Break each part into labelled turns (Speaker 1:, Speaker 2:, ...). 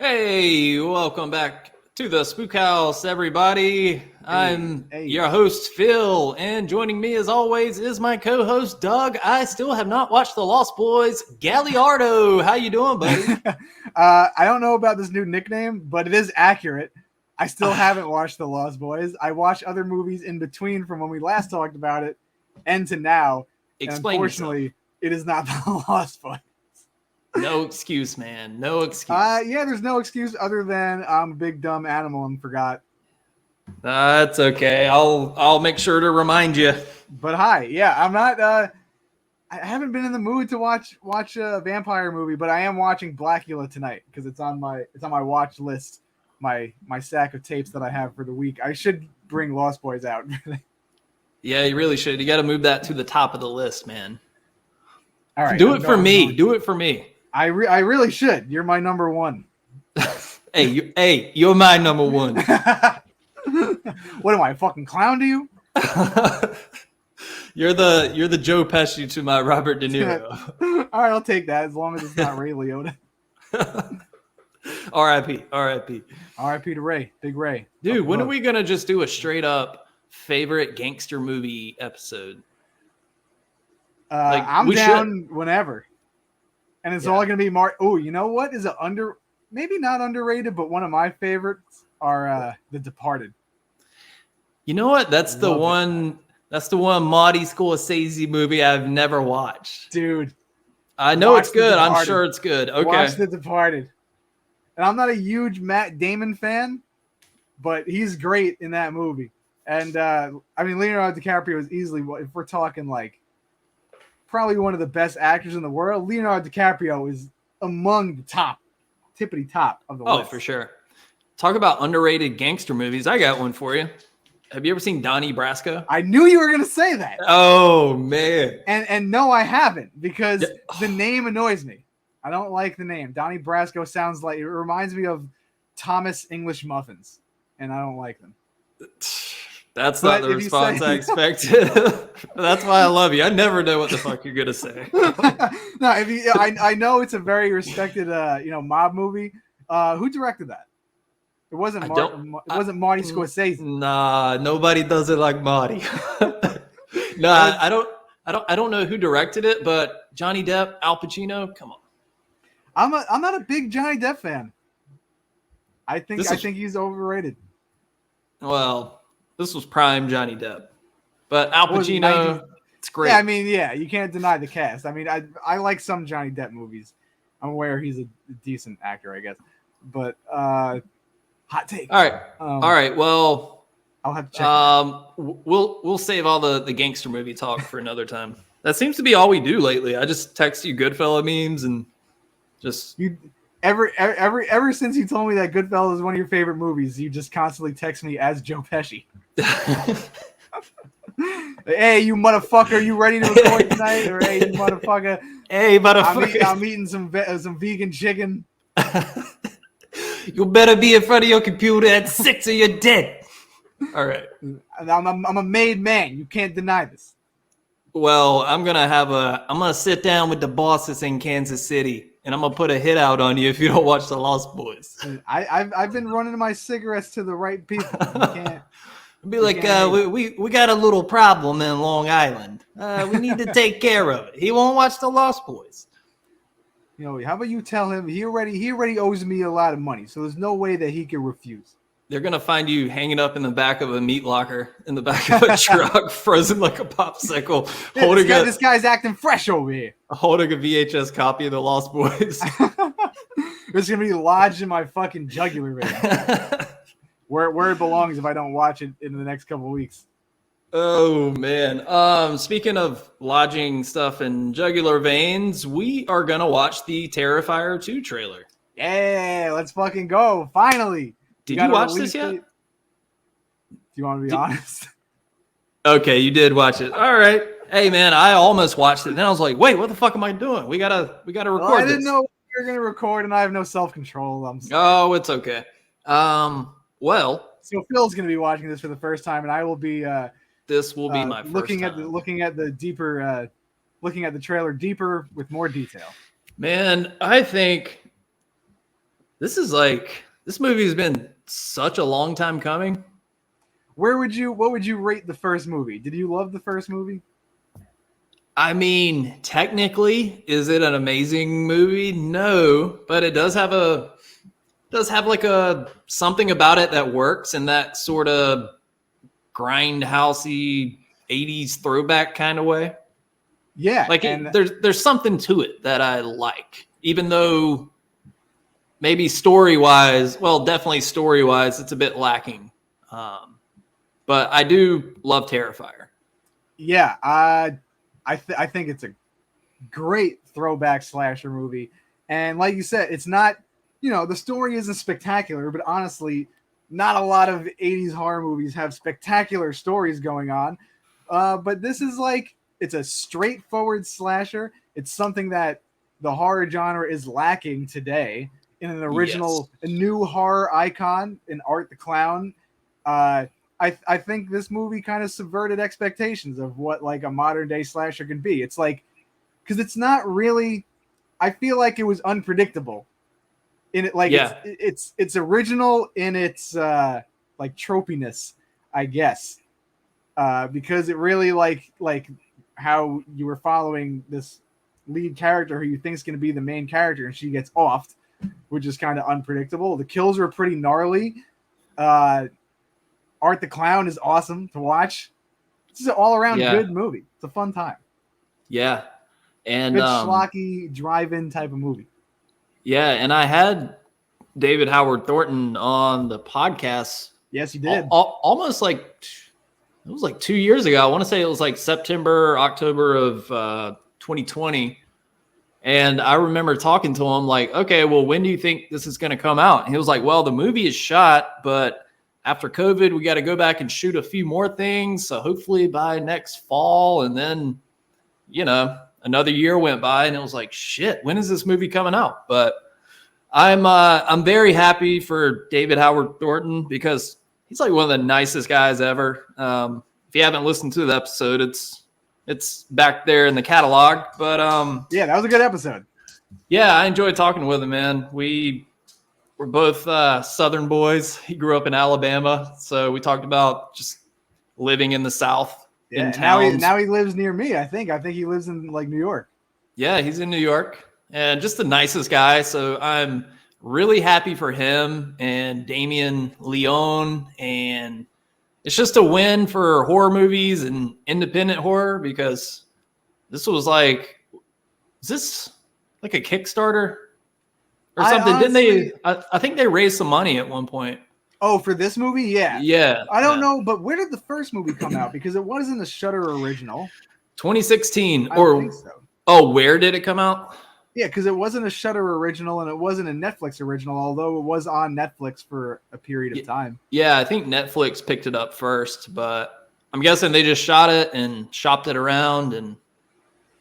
Speaker 1: Hey, welcome back to the Spook House, everybody. I'm your host, Phil, and joining me as always is my co-host, Doug. I still have not watched The Lost Boys. Galliardo, how you doing, buddy?
Speaker 2: I don't know about this new nickname, but it is accurate. I still haven't watched The Lost Boys. I watched other movies in between from when we last talked about it and to now.
Speaker 1: Explain
Speaker 2: unfortunately,
Speaker 1: yourself.
Speaker 2: It is not The Lost Boys.
Speaker 1: No excuse, man. No excuse.
Speaker 2: Yeah, there's no excuse other than I'm a big dumb animal and forgot.
Speaker 1: That's okay. I'll make sure to remind you.
Speaker 2: But hi, yeah, I'm not. I haven't been in the mood to watch a vampire movie, but I am watching Blackula tonight because it's on my watch list. My stack of tapes that I have for the week. I should bring Lost Boys out.
Speaker 1: Yeah, you really should. You got to move that to the top of the list, man.
Speaker 2: All right,
Speaker 1: do it for me. Do it for me.
Speaker 2: I really should. You're my number one.
Speaker 1: You're my number one.
Speaker 2: What am I, a fucking clown to you?
Speaker 1: You're the Joe Pesci to my Robert De Niro.
Speaker 2: All right, I'll take that as long as it's not Ray Liotta.
Speaker 1: R.I.P.
Speaker 2: R.I.P. to Ray, Big Ray.
Speaker 1: Dude, when are we gonna just do a straight up favorite gangster movie episode?
Speaker 2: I'm down whenever. And it's all going to be Oh, you know what is maybe not underrated, but one of my favorites are The Departed.
Speaker 1: You know what? That's the one Marty Scorsese movie I've never watched.
Speaker 2: Dude.
Speaker 1: I know it's good. I'm sure it's good. Okay.
Speaker 2: Watch The Departed. And I'm not a huge Matt Damon fan, but he's great in that movie. And Leonardo DiCaprio is easily, if we're talking like probably one of the best actors in the world, Leonardo DiCaprio is among the tippity top of the list.
Speaker 1: Oh, for sure. Talk about underrated gangster movies. I got one for you. Have you ever seen Donnie Brasco?
Speaker 2: I knew you were going to say that.
Speaker 1: Oh, man.
Speaker 2: And no, I haven't, because the name annoys me. I don't like the name. Donnie Brasco sounds like, it reminds me of Thomas English Muffins, and I don't like them.
Speaker 1: That's not the response I expected. That's why I love you. I never know what the fuck you're gonna say.
Speaker 2: No, I know it's a very respected, mob movie. Who directed that? It wasn't Marty Scorsese.
Speaker 1: Nah, nobody does it like Marty. Nah, I don't know who directed it, but Johnny Depp, Al Pacino, come on.
Speaker 2: I'm not a big Johnny Depp fan. I think he's overrated.
Speaker 1: Well, this was prime Johnny Depp, but Al Pacino, it's great.
Speaker 2: Yeah, you can't deny the cast. I like some Johnny Depp movies. I'm aware he's a decent actor, I guess. But hot take.
Speaker 1: All right. Well,
Speaker 2: I'll have to check.
Speaker 1: We'll save all the gangster movie talk for another time. That seems to be all we do lately. I just text you Goodfella memes and just
Speaker 2: Ever since you told me that Goodfellas is one of your favorite movies, you just constantly text me as Joe Pesci. Hey, you motherfucker, you ready to record tonight? Or hey, you motherfucker.
Speaker 1: Hey, motherfucker.
Speaker 2: I'm eating some vegan chicken.
Speaker 1: You better be in front of your computer at 6 or you're dead. All right.
Speaker 2: I'm a made man. You can't deny this.
Speaker 1: Well, I'm gonna sit down with the bosses in Kansas City. And I'm gonna put a hit out on you if you don't watch The Lost Boys.
Speaker 2: I've been running my cigarettes to the right people. You can't.
Speaker 1: Be like, we got a little problem in Long Island. We need to take care of it. He won't watch The Lost Boys.
Speaker 2: How about you tell him he already owes me a lot of money, so there's no way that he can refuse.
Speaker 1: They're gonna find you hanging up in the back of a meat locker in the back of a truck, frozen like a popsicle,
Speaker 2: this guy's acting fresh over here.
Speaker 1: Holding a VHS copy of The Lost Boys.
Speaker 2: It's gonna be lodged in my fucking jugular vein, where it belongs if I don't watch it in the next couple of weeks.
Speaker 1: Oh man! Speaking of lodging stuff in jugular veins, we are gonna watch the Terrifier 2 trailer.
Speaker 2: Yeah, let's fucking go! Finally.
Speaker 1: Did you watch this yet?
Speaker 2: Do you want to be honest?
Speaker 1: Okay, you did watch it. All right. Hey man, I almost watched it. Then I was like, wait, what the fuck am I doing? We gotta record.
Speaker 2: I didn't know we were gonna record, and I have no self-control. I'm sorry.
Speaker 1: Oh, it's okay. Well,
Speaker 2: so Phil's gonna be watching this for the first time, and I will be.
Speaker 1: This will be my first
Speaker 2: looking
Speaker 1: time.
Speaker 2: at the trailer deeper with more detail.
Speaker 1: Man, I think this movie has been such a long time coming.
Speaker 2: What would you rate the first movie? Did you love the first movie?
Speaker 1: I mean, technically, is it an amazing movie? No, but it does have like a something about it that works in that sort of grindhousey 80s throwback kind of way.
Speaker 2: Yeah,
Speaker 1: like there's something to it that I like, even though maybe definitely story wise, it's a bit lacking. But I do love Terrifier.
Speaker 2: Yeah, I think it's a great throwback slasher movie, and like you said, it's not, the story isn't spectacular, but honestly, not a lot of 80s horror movies have spectacular stories going on. But this is it's a straightforward slasher. It's something that the horror genre is lacking today in an original, a new horror icon in Art the Clown. I think this movie kind of subverted expectations of what like a modern day slasher can be. It's because it's not really. I feel like it was unpredictable in it. It's original in its tropiness, I guess, because it really like how you were following this lead character who you think is going to be the main character, and she gets offed, which is kind of unpredictable. The kills were pretty gnarly. Art the Clown is awesome to watch. This is an all-around good movie. It's a fun time.
Speaker 1: Yeah. And
Speaker 2: good schlocky drive-in type of movie.
Speaker 1: Yeah, and I had David Howard Thornton on the podcast.
Speaker 2: Yes, you did.
Speaker 1: Almost it was 2 years ago. I want to say it was September, October of 2020. And I remember talking to him okay, well, when do you think this is going to come out? And he was like, well, the movie is shot, but after COVID, we got to go back and shoot a few more things. So hopefully by next fall. And then, another year went by and it was like, shit, when is this movie coming out? But I'm very happy for David Howard Thornton because he's one of the nicest guys ever. If you haven't listened to the episode, it's back there in the catalog. But
Speaker 2: yeah, that was a good episode.
Speaker 1: Yeah, I enjoyed talking with him, man. We're both Southern boys. He grew up in Alabama, so we talked about just living in the South.
Speaker 2: Yeah,
Speaker 1: in towns.
Speaker 2: Now he lives near me. I think he lives in New York.
Speaker 1: Yeah, he's in New York, and just the nicest guy. So I'm really happy for him and Damien Leone, and it's just a win for horror movies and independent horror because this was is this a Kickstarter or something? Didn't they? I think they raised some money at one point.
Speaker 2: Oh, for this movie? Yeah.
Speaker 1: Yeah.
Speaker 2: I don't know, but where did the first movie come out? Because it wasn't a Shudder original.
Speaker 1: 2016.
Speaker 2: I don't think so.
Speaker 1: Oh, where did it come out?
Speaker 2: Yeah, because it wasn't a Shudder original and it wasn't a Netflix original, although it was on Netflix for a period of time.
Speaker 1: Yeah, I think Netflix picked it up first, but I'm guessing they just shot it and shopped it around, and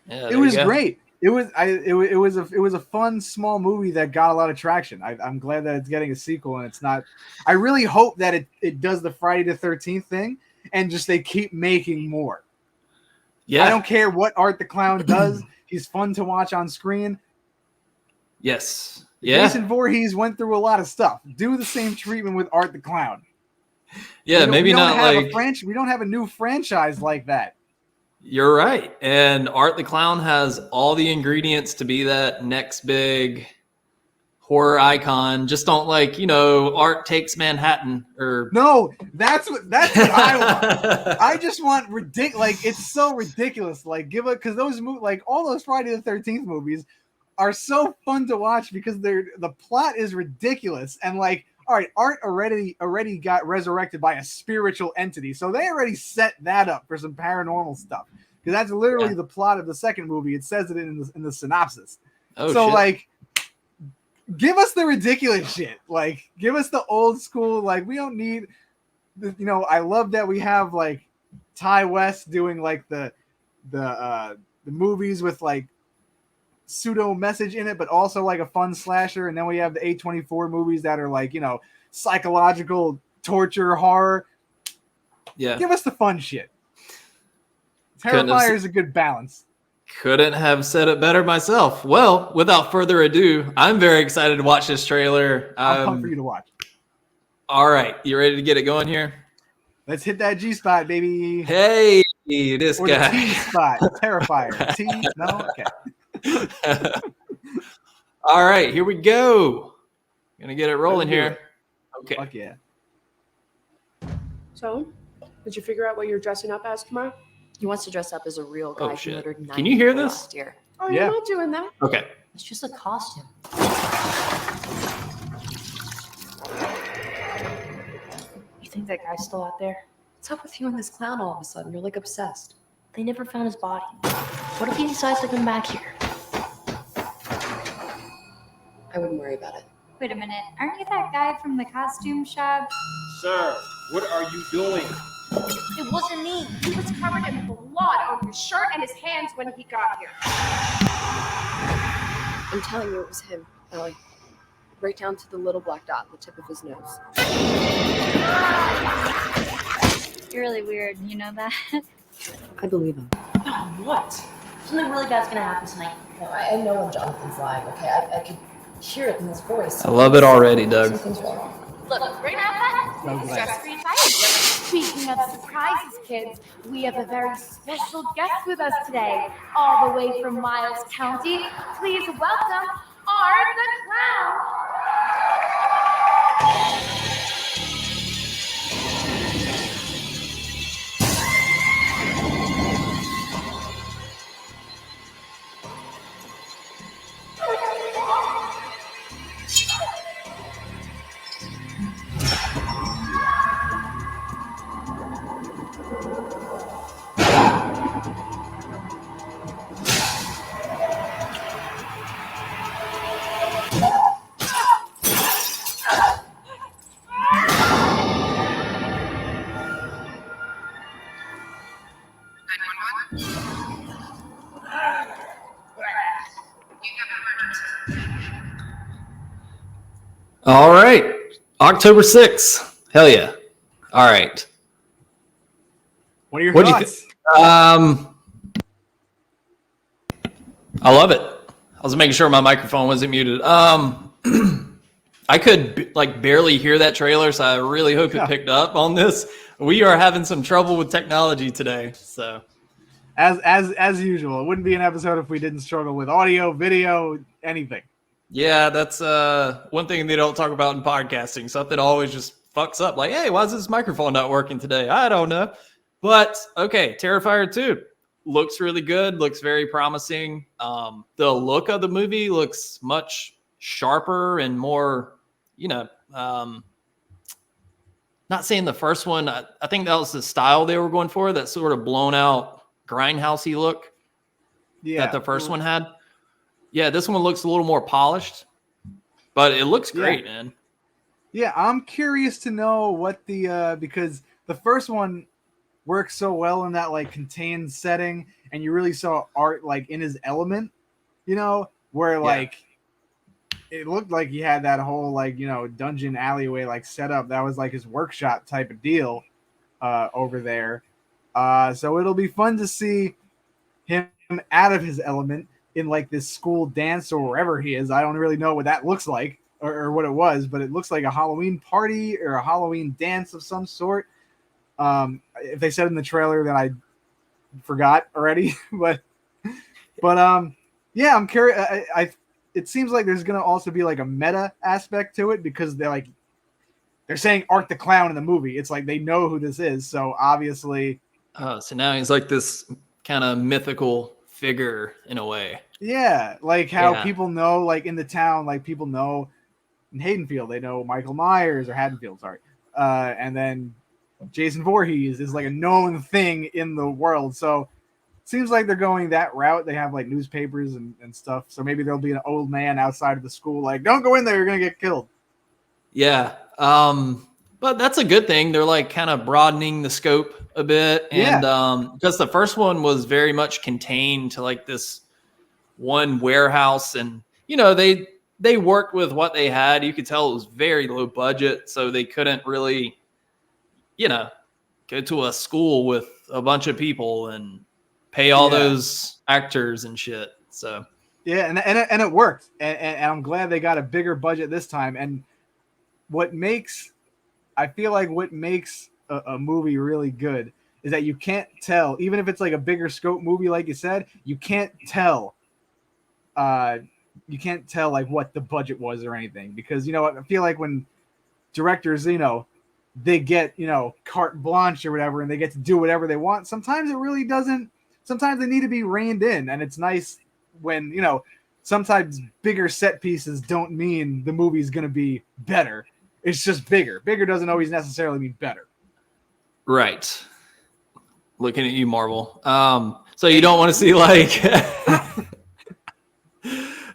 Speaker 2: it was great. It was a fun small movie that got a lot of traction. I'm glad that it's getting a sequel, and it's not. I really hope that it does the Friday the 13th thing and just they keep making more. Yeah, I don't care what Art the Clown does. He's fun to watch on screen.
Speaker 1: Yes. Yeah.
Speaker 2: Jason Voorhees went through a lot of stuff. Do the same treatment with Art the Clown.
Speaker 1: Yeah, maybe not
Speaker 2: we don't have a new franchise like that.
Speaker 1: You're right. And Art the Clown has all the ingredients to be that next big horror icon. Just don't Art Takes Manhattan or
Speaker 2: no, that's what I want. I just want ridiculous. It's so ridiculous. Because those all those Friday the 13th movies are so fun to watch because the plot is ridiculous and all right, Art already got resurrected by a spiritual entity, so they already set that up for some paranormal stuff because that's literally the plot of the second movie. It says it in the synopsis.
Speaker 1: Oh,
Speaker 2: so
Speaker 1: shit.
Speaker 2: Give us the ridiculous shit. Give us the old school. We don't need. I love that we have Ty West doing the movies with pseudo message in it, but also a fun slasher. And then we have the A24 movies that are psychological torture horror. Yeah, give us the fun shit. Terrifier is a good balance.
Speaker 1: Couldn't have said it better myself. Well, without further ado, I'm very excited to watch this trailer.
Speaker 2: I'm pumped for you to watch.
Speaker 1: All right, you ready to get it going here?
Speaker 2: Let's hit that G spot, baby.
Speaker 1: Hey, this
Speaker 2: or
Speaker 1: guy.
Speaker 2: Or the T spot. Terrifier. T? No? Okay.
Speaker 1: All right, here we go. Gonna get it rolling here. Okay.
Speaker 2: Fuck yeah.
Speaker 3: So, did you figure out what you're dressing up as tomorrow?
Speaker 4: He wants to dress up as a real guy who murdered 9
Speaker 1: Can you hear
Speaker 4: people
Speaker 1: this?
Speaker 4: last year.
Speaker 3: Oh,
Speaker 2: Yeah.
Speaker 3: you're not doing that.
Speaker 1: Okay.
Speaker 4: It's just a costume. You think that guy's still out there? What's up with you and this clown all of a sudden? You're like obsessed. They never found his body. What if he decides to come back here? I wouldn't worry about it.
Speaker 5: Wait a minute, aren't you that guy from the costume shop?
Speaker 6: Sir, what are you doing?
Speaker 5: It wasn't me. He was covered in blood on his shirt and his hands when he got here.
Speaker 4: I'm telling you, it was him, Ellie. Right down to the little black dot on the tip of his nose.
Speaker 5: You're really weird, you know that?
Speaker 4: I believe him. Oh, what? Something really bad's gonna happen tonight. No, I know when Jonathan's lying, okay? I could hear it in his voice.
Speaker 1: I love it already, Doug.
Speaker 4: Something's wrong.
Speaker 5: Look, right now, that is just free time. Speaking of surprises, kids, we have a very special guest with us today, all the way from Miles County. Please welcome Art the Clown.
Speaker 1: All right. October 6th. Hell yeah. All right.
Speaker 2: What are your
Speaker 1: What'd
Speaker 2: thoughts?
Speaker 1: I love it. I was making sure my microphone wasn't muted. I could barely hear that trailer, so I really hope it picked up on this. We are having some trouble with technology today, so
Speaker 2: as usual, it wouldn't be an episode if we didn't struggle with audio, video, anything.
Speaker 1: yeah, that's one thing they don't talk about in podcasting. Something always just fucks up. Like, hey, why is this microphone not working today? I don't know. But okay, Terrifier 2 looks really good. Looks very promising. The look of the movie looks much sharper and more, not saying the first one. I think that was the style they were going for, that sort of blown out grindhousey look that the first one had. Yeah, this one looks a little more polished, but it looks great, man.
Speaker 2: Yeah, I'm curious to know what because the first one works so well in that contained setting, and you really saw Art in his element, where it looked like he had that whole dungeon alleyway set up. That was his workshop type of deal over there. So it'll be fun to see him out of his element in this school dance or wherever he is. I don't really know what that looks like or what it was, but it looks like a Halloween party or a Halloween dance of some sort. If they said in the trailer, that I forgot already, but yeah, I'm curious. It seems like there's gonna also be a meta aspect to it, because they're saying Art the Clown in the movie. It's they know who this is, so obviously.
Speaker 1: So now he's this kind of mythical figure in a way.
Speaker 2: Yeah, how people know, in the town, people know in Haddonfield, they know Michael Myers, or Haddonfield, sorry. And then Jason Voorhees is a known thing in the world. So seems like they're going that route. They have newspapers and stuff. So maybe there'll be an old man outside of the school don't go in there, you're gonna get killed.
Speaker 1: Yeah. But that's a good thing. They're kind of broadening the scope a bit. And because the first one was very much contained to this one warehouse, and they worked with what they had. You could tell it was very low budget, so they couldn't really go to a school with a bunch of people and pay all those actors and shit. So
Speaker 2: yeah, and it worked, and I'm glad they got a bigger budget this time. And I feel like what makes a movie really good is that you can't tell, even if it's like a bigger scope movie, like you said, you can't tell like what the budget was or anything, because I feel like when directors they get carte blanche or whatever, and they get to do whatever they want, sometimes it really doesn't. Sometimes they need to be reined in, and it's nice when sometimes bigger set pieces don't mean the movie's going to be better. It's just bigger doesn't always necessarily mean better.
Speaker 1: Right. Looking at you, Marvel. So you don't want to see like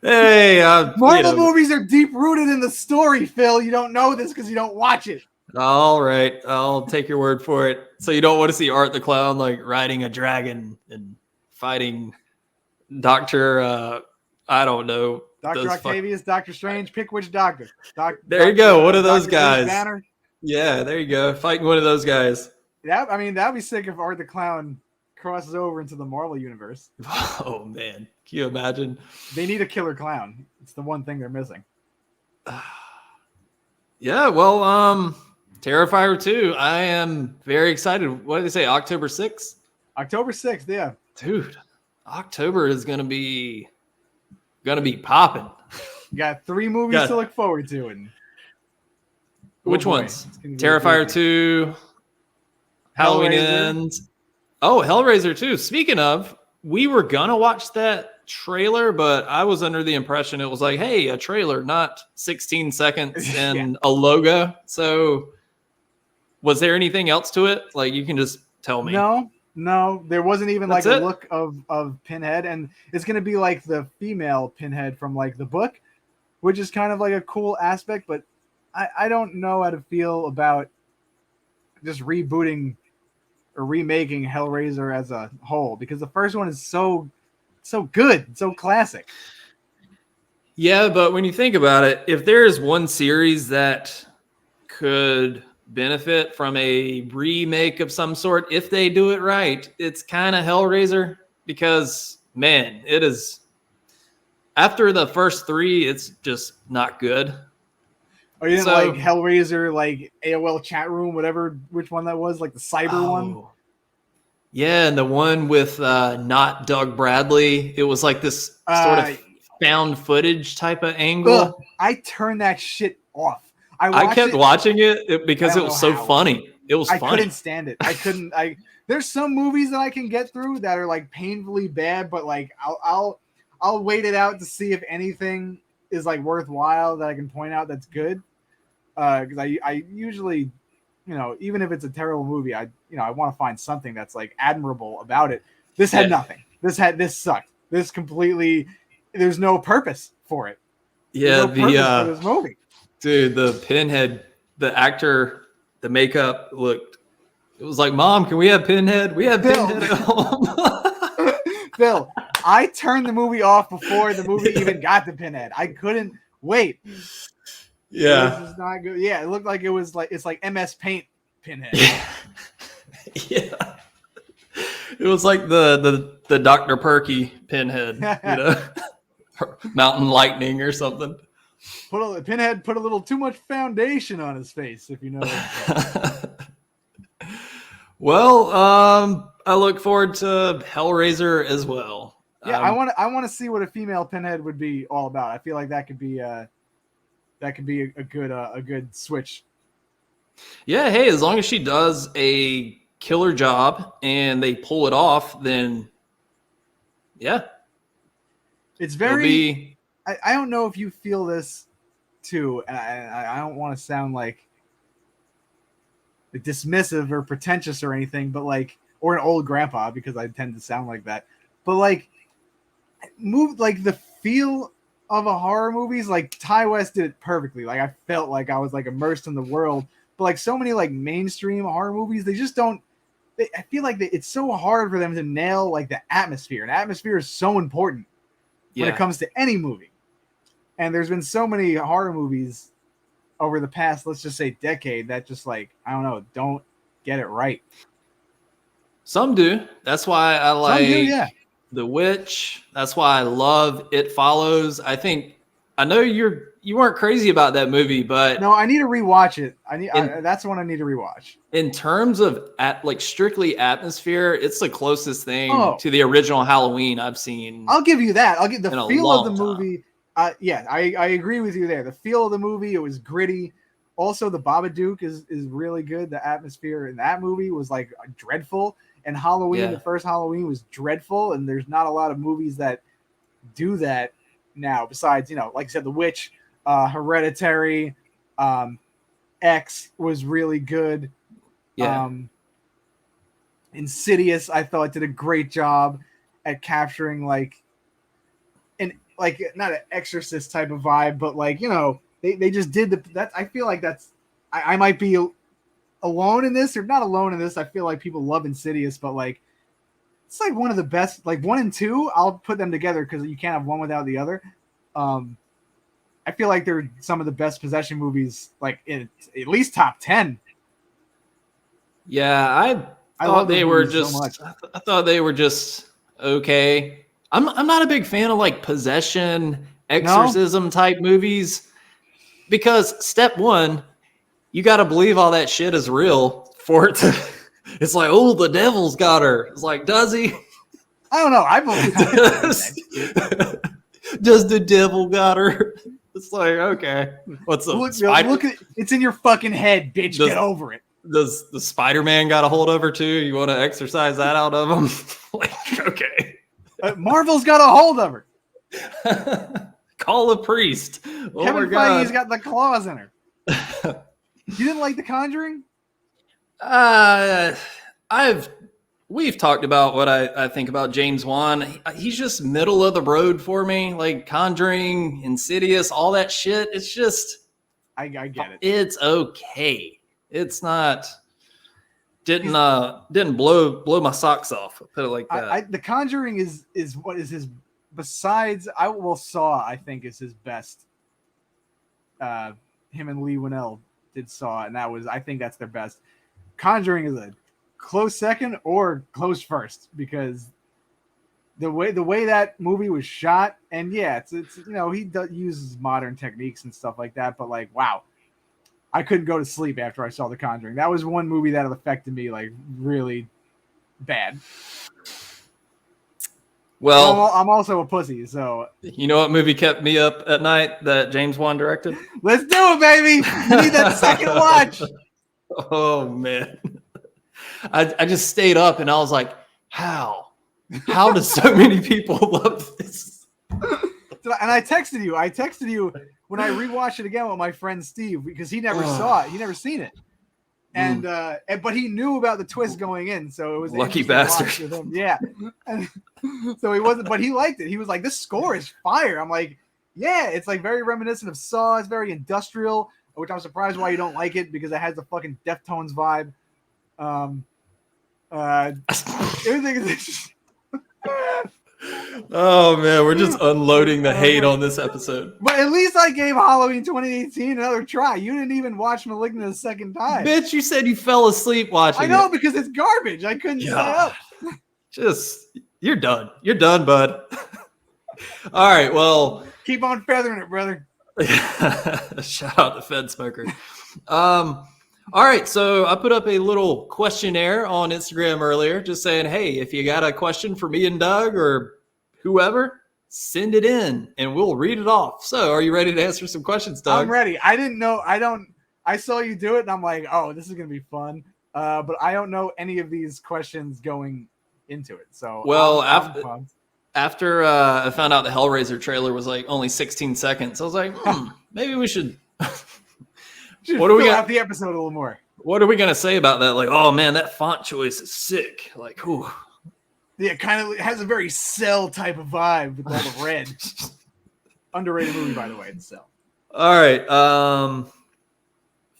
Speaker 1: hey,
Speaker 2: Marvel movies are deep rooted in the story, Phil. You don't know this because you don't watch it.
Speaker 1: All right, I'll take your word for it. So you don't want to see Art the Clown like riding a dragon and fighting Doctor I don't know.
Speaker 2: Dr. Octavius, Doctor Strange, pick which doctor.
Speaker 1: There you go. One of those
Speaker 2: Dr.
Speaker 1: guys.
Speaker 2: Banner.
Speaker 1: Yeah, there you go. Fighting one of those guys.
Speaker 2: Yeah, I mean, that'd be sick if Art the Clown crosses over into the Marvel universe.
Speaker 1: Oh man, can you imagine?
Speaker 2: They need a killer clown. It's the one thing they're missing.
Speaker 1: Yeah, well, Terrifier 2. I am very excited. What did they say? October 6th?
Speaker 2: October 6th, yeah.
Speaker 1: Dude, October is gonna be popping.
Speaker 2: You got 3 movies to look forward to, and
Speaker 1: which ones? Terrifier 2, Halloween Ends. Oh, Hellraiser 2. Speaking of, we were gonna watch that trailer, but I was under the impression it was like, hey, a trailer, not 16 seconds and a logo. So was there anything else to it? Like, you can just tell me.
Speaker 2: No, there wasn't even
Speaker 1: That's
Speaker 2: like
Speaker 1: it?
Speaker 2: a look of Pinhead, and it's going to be like the female Pinhead from like the book, which is kind of like a cool aspect, but I don't know how to feel about just rebooting or remaking Hellraiser as a whole, because the first one is so good, so classic.
Speaker 1: Yeah, but when you think about it, if there is one series that could benefit from a remake of some sort, if they do it right, it's kind of Hellraiser, because man, it is, after the first 3, it's just not good.
Speaker 2: Oh, you didn't like Hellraiser, like AOL chat room, whatever, which one that was, like the cyber one?
Speaker 1: Yeah, and the one with not Doug Bradley. It was like this sort of found footage type of angle.
Speaker 2: I turned that shit off.
Speaker 1: I kept watching it because it was so funny. It was funny.
Speaker 2: I couldn't stand it. There's some movies that I can get through that are like painfully bad, but like I'll wait it out to see if anything is like worthwhile that I can point out that's good. Because I usually, even if it's a terrible movie, I want to find something that's like admirable about it. This had nothing. This sucked. This completely, there's no purpose for it.
Speaker 1: Yeah,
Speaker 2: there's no purpose for this movie.
Speaker 1: Dude, the Pinhead, the actor, the makeup looked, it was like, Mom, can we have Pinhead? We have Pinhead at home.
Speaker 2: Bill, I turned the movie off before the movie even got to Pinhead. I couldn't wait.
Speaker 1: Yeah.
Speaker 2: This is not good. Yeah, it looked like it's like MS Paint Pinhead.
Speaker 1: Yeah. It was like the Dr. Perky Pinhead, Mountain Lightning or something.
Speaker 2: Pinhead put a little too much foundation on his face, if you know.
Speaker 1: Well, I look forward to Hellraiser as well.
Speaker 2: Yeah, I want to see what a female Pinhead would be all about. I feel like that could be a good switch.
Speaker 1: Yeah, hey, as long as she does a killer job and they pull it off, then yeah.
Speaker 2: It's very I don't know if you feel this too, and I don't want to sound like dismissive or pretentious or anything, but like, or an old grandpa, because I tend to sound like that. But like, the feel of a horror movies, like Ty West did it perfectly. Like I felt like I was like immersed in the world. But like so many like mainstream horror movies, they just don't. I feel like it's so hard for them to nail like the atmosphere, and atmosphere is so important when it comes to any movie. And there's been so many horror movies over the past, let's just say, decade that just like, I don't know, don't get it right.
Speaker 1: Some do. That's why I like
Speaker 2: Some do, yeah.
Speaker 1: The Witch. That's why I love It Follows. I know you weren't crazy about that movie, but
Speaker 2: No, I need to rewatch it. That's the one I need to rewatch.
Speaker 1: in terms of strictly atmosphere, it's the closest thing
Speaker 2: Oh.
Speaker 1: to the original Halloween I've seen.
Speaker 2: I'll give you that. I'll get the
Speaker 1: In a
Speaker 2: feel of the
Speaker 1: long
Speaker 2: movie. Yeah, I agree with you there. The feel of the movie, it was gritty. Also, the Babadook is really good. The atmosphere in that movie was like dreadful. And Halloween,
Speaker 1: Yeah.
Speaker 2: the first Halloween was dreadful. And there's not a lot of movies that do that now. Besides, like I said, The Witch, Hereditary, X was really good.
Speaker 1: Yeah.
Speaker 2: Insidious, I thought, did a great job at capturing not an Exorcist type of vibe, but they just did that. I feel like I might be alone in this, or not alone in this. I feel like people love Insidious, but it's like one of the best. Like 1 and 2, I'll put them together because you can't have one without the other. I feel like they're some of the best possession movies, like in at least top 10.
Speaker 1: Yeah, I thought they were just.
Speaker 2: So much.
Speaker 1: I thought they were just okay. I'm not a big fan of like possession, exorcism type movies, because step one, you got to believe all that shit is real for it to. It's like, oh, the devil's got her. It's like, does he?
Speaker 2: I don't know. I believe.
Speaker 1: Does the devil got her? It's like, okay, what's up?
Speaker 2: Look at it's in your fucking head, bitch. Get over it.
Speaker 1: Does the Spider-Man got a hold of her too? You want to exercise that out of him? Like, okay.
Speaker 2: Marvel's got a hold of her.
Speaker 1: Call a priest. Oh
Speaker 2: Kevin
Speaker 1: my God.
Speaker 2: Feige's got the claws in her. You didn't like The Conjuring?
Speaker 1: We've talked about what I think about James Wan. He's just middle of the road for me. Like Conjuring, Insidious, all that shit. It's just,
Speaker 2: I get it.
Speaker 1: It's okay. It's not. Didn't blow my socks off. I'll put it like that.
Speaker 2: The Conjuring is what is his. Besides, Saw, I think, is his best. Him and Lee Winnell did Saw, and I think that's their best. Conjuring is a close second or close first, because the way that movie was shot, and yeah, it's he uses modern techniques and stuff like that, but like, wow, I couldn't go to sleep after I saw The Conjuring. That was one movie that affected me like really bad.
Speaker 1: Well,
Speaker 2: I'm also a pussy, so
Speaker 1: you know what movie kept me up at night that James Wan directed?
Speaker 2: Let's do it, baby. You need that second watch.
Speaker 1: Oh man, I just stayed up and I was like, how do so many people love this?
Speaker 2: And I texted you when I rewatched it again with my friend Steve, because he never saw it. He never seen it. And but he knew about the twist going in, so it was
Speaker 1: lucky bastard.
Speaker 2: With him. Yeah. And so he wasn't, but he liked it. He was like, "This score is fire." I'm like, "Yeah, it's like very reminiscent of Saw. It's very industrial," which I'm surprised why you don't like it, because it has the fucking Deftones vibe. Everything is.
Speaker 1: Oh man, we're just unloading the hate on this episode.
Speaker 2: But at least I gave Halloween 2018 another try. You didn't even watch *Malignant* a second time.
Speaker 1: Bitch, you said you fell asleep watching
Speaker 2: I know,
Speaker 1: it.
Speaker 2: because it's garbage. I couldn't stay up.
Speaker 1: Just, you're done. You're done, bud. All right, well.
Speaker 2: Keep on feathering it, brother.
Speaker 1: Shout out to Fed Smoker. All right, so I put up a little questionnaire on Instagram earlier, just saying, hey, if you got a question for me and Doug or whoever, send it in and we'll read it off. So are you ready to answer some questions, Doug?
Speaker 2: I'm ready. I didn't know. I saw you do it and I'm like, oh, this is going to be fun. But I don't know any of these questions going into it. So,
Speaker 1: well, after I found out the Hellraiser trailer was like only 16 seconds, I was like, maybe we should.
Speaker 2: What do we got? The episode a little more.
Speaker 1: What are we gonna say about that? Like, oh man, that font choice is sick. Like, whew.
Speaker 2: Yeah, it kind of has a very Cell type of vibe with all the red. Underrated movie, by the way, it's Cell.
Speaker 1: All right.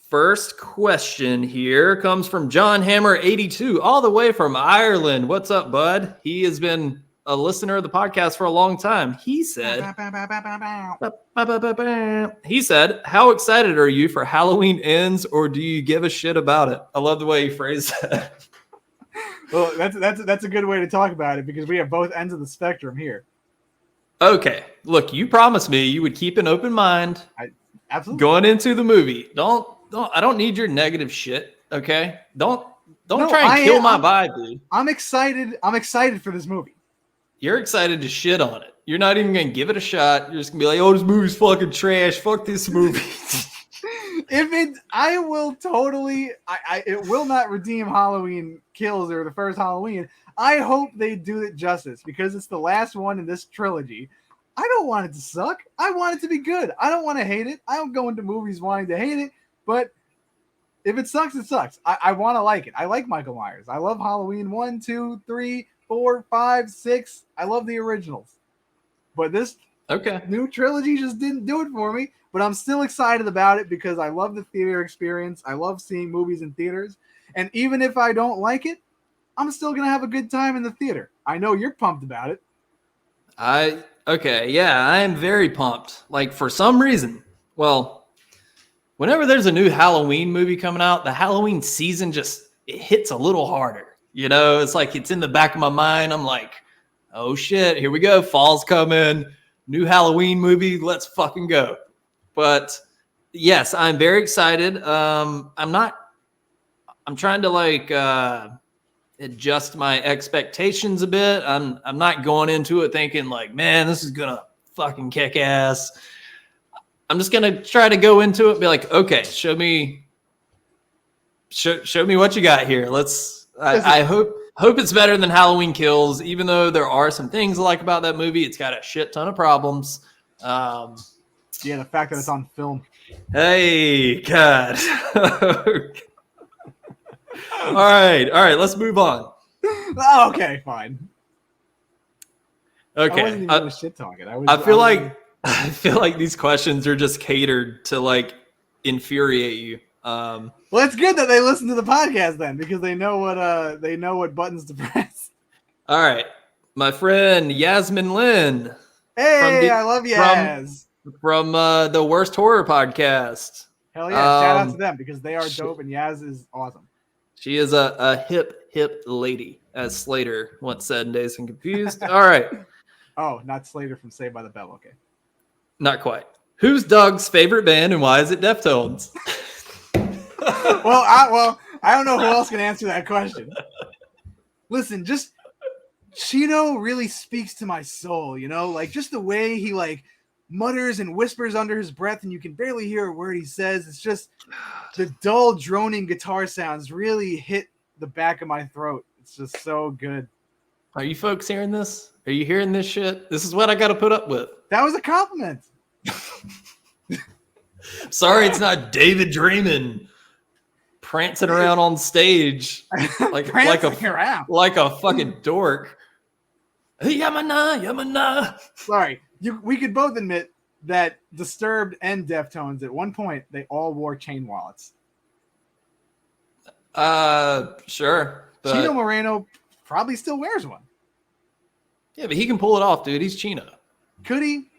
Speaker 1: First question here comes from John Hammer 82, all the way from Ireland. What's up, bud? He has been a listener of the podcast for a long time. He said, how excited are you for Halloween Ends, or do you give a shit about it? I love the way you phrased that.
Speaker 2: Well, that's a good way to talk about it because we have both ends of the spectrum here.
Speaker 1: Okay, look, you promised me you would keep an open mind
Speaker 2: Absolutely.
Speaker 1: going into the movie. Don't. I don't need your negative shit. Okay, don't
Speaker 2: No,
Speaker 1: try and kill my vibe, dude.
Speaker 2: I'm excited. I'm excited for this movie.
Speaker 1: You're excited to shit on it. You're not even gonna give it a shot. You're just gonna be like, "Oh, this movie's fucking trash. Fuck this movie."
Speaker 2: I will totally. It will not redeem Halloween Kills or the first Halloween. I hope they do it justice because it's the last one in this trilogy. I don't want it to suck. I want it to be good. I don't want to hate it. I don't go into movies wanting to hate it, but if it sucks, it sucks. I want to like it. I like Michael Myers. I love Halloween 1, 2, 3, 4, 5, 6. I love the originals. But this new trilogy just didn't do it for me. But I'm still excited about it because I love the theater experience. I love seeing movies in theaters. And even if I don't like it, I'm still going to have a good time in the theater. I know you're pumped about it.
Speaker 1: Yeah, I am very pumped. Like, for some reason, well, whenever there's a new Halloween movie coming out, the Halloween season it hits a little harder. You know, it's like it's in the back of my mind. I'm like, oh shit, here we go. Fall's coming. New Halloween movie. Let's fucking go. But yes, I'm very excited. I'm trying to adjust my expectations a bit. I'm not going into it thinking like, man, this is gonna fucking kick ass. I'm just gonna try to go into it and be like, okay, show me what you got here. I hope it's better than Halloween Kills, even though there are some things I like about that movie. It's got a shit ton of problems.
Speaker 2: Yeah, the fact that it's on film.
Speaker 1: Hey, God. All right, let's move on.
Speaker 2: Oh, okay, fine.
Speaker 1: Okay.
Speaker 2: I wasn't even gonna shit talk it.
Speaker 1: I feel like these questions are just catered to infuriate you.
Speaker 2: Well, it's good that they listen to the podcast then, because they know what buttons to press.
Speaker 1: All right, my friend Yasmin Lynn.
Speaker 2: Hey, I love Yaz
Speaker 1: from the Worst Horror Podcast.
Speaker 2: Hell yeah! Shout out to them because they are dope and Yaz is awesome.
Speaker 1: She is a hip lady, as Slater once said in Dazed and Confused. All right.
Speaker 2: Oh, not Slater from Saved by the Bell. Okay.
Speaker 1: Not quite. Who's Doug's favorite band and why is it Deftones?
Speaker 2: Well, I don't know who else can answer that question. Listen, just Chino really speaks to my soul, you know, like just the way he mutters and whispers under his breath and you can barely hear a word he says. It's just the dull droning guitar sounds really hit the back of my throat. It's just so good.
Speaker 1: Are you folks hearing this? Are you hearing this shit? This is what I got to put up with.
Speaker 2: That was a compliment.
Speaker 1: Sorry, it's not David Draymond prancing around on stage like a fucking dork. Yamana.
Speaker 2: Sorry, we could both admit that Disturbed and Deftones at one point they all wore chain wallets.
Speaker 1: Sure. But...
Speaker 2: Chino Moreno probably still wears one.
Speaker 1: Yeah, but he can pull it off, dude. He's Chino.
Speaker 2: Could he?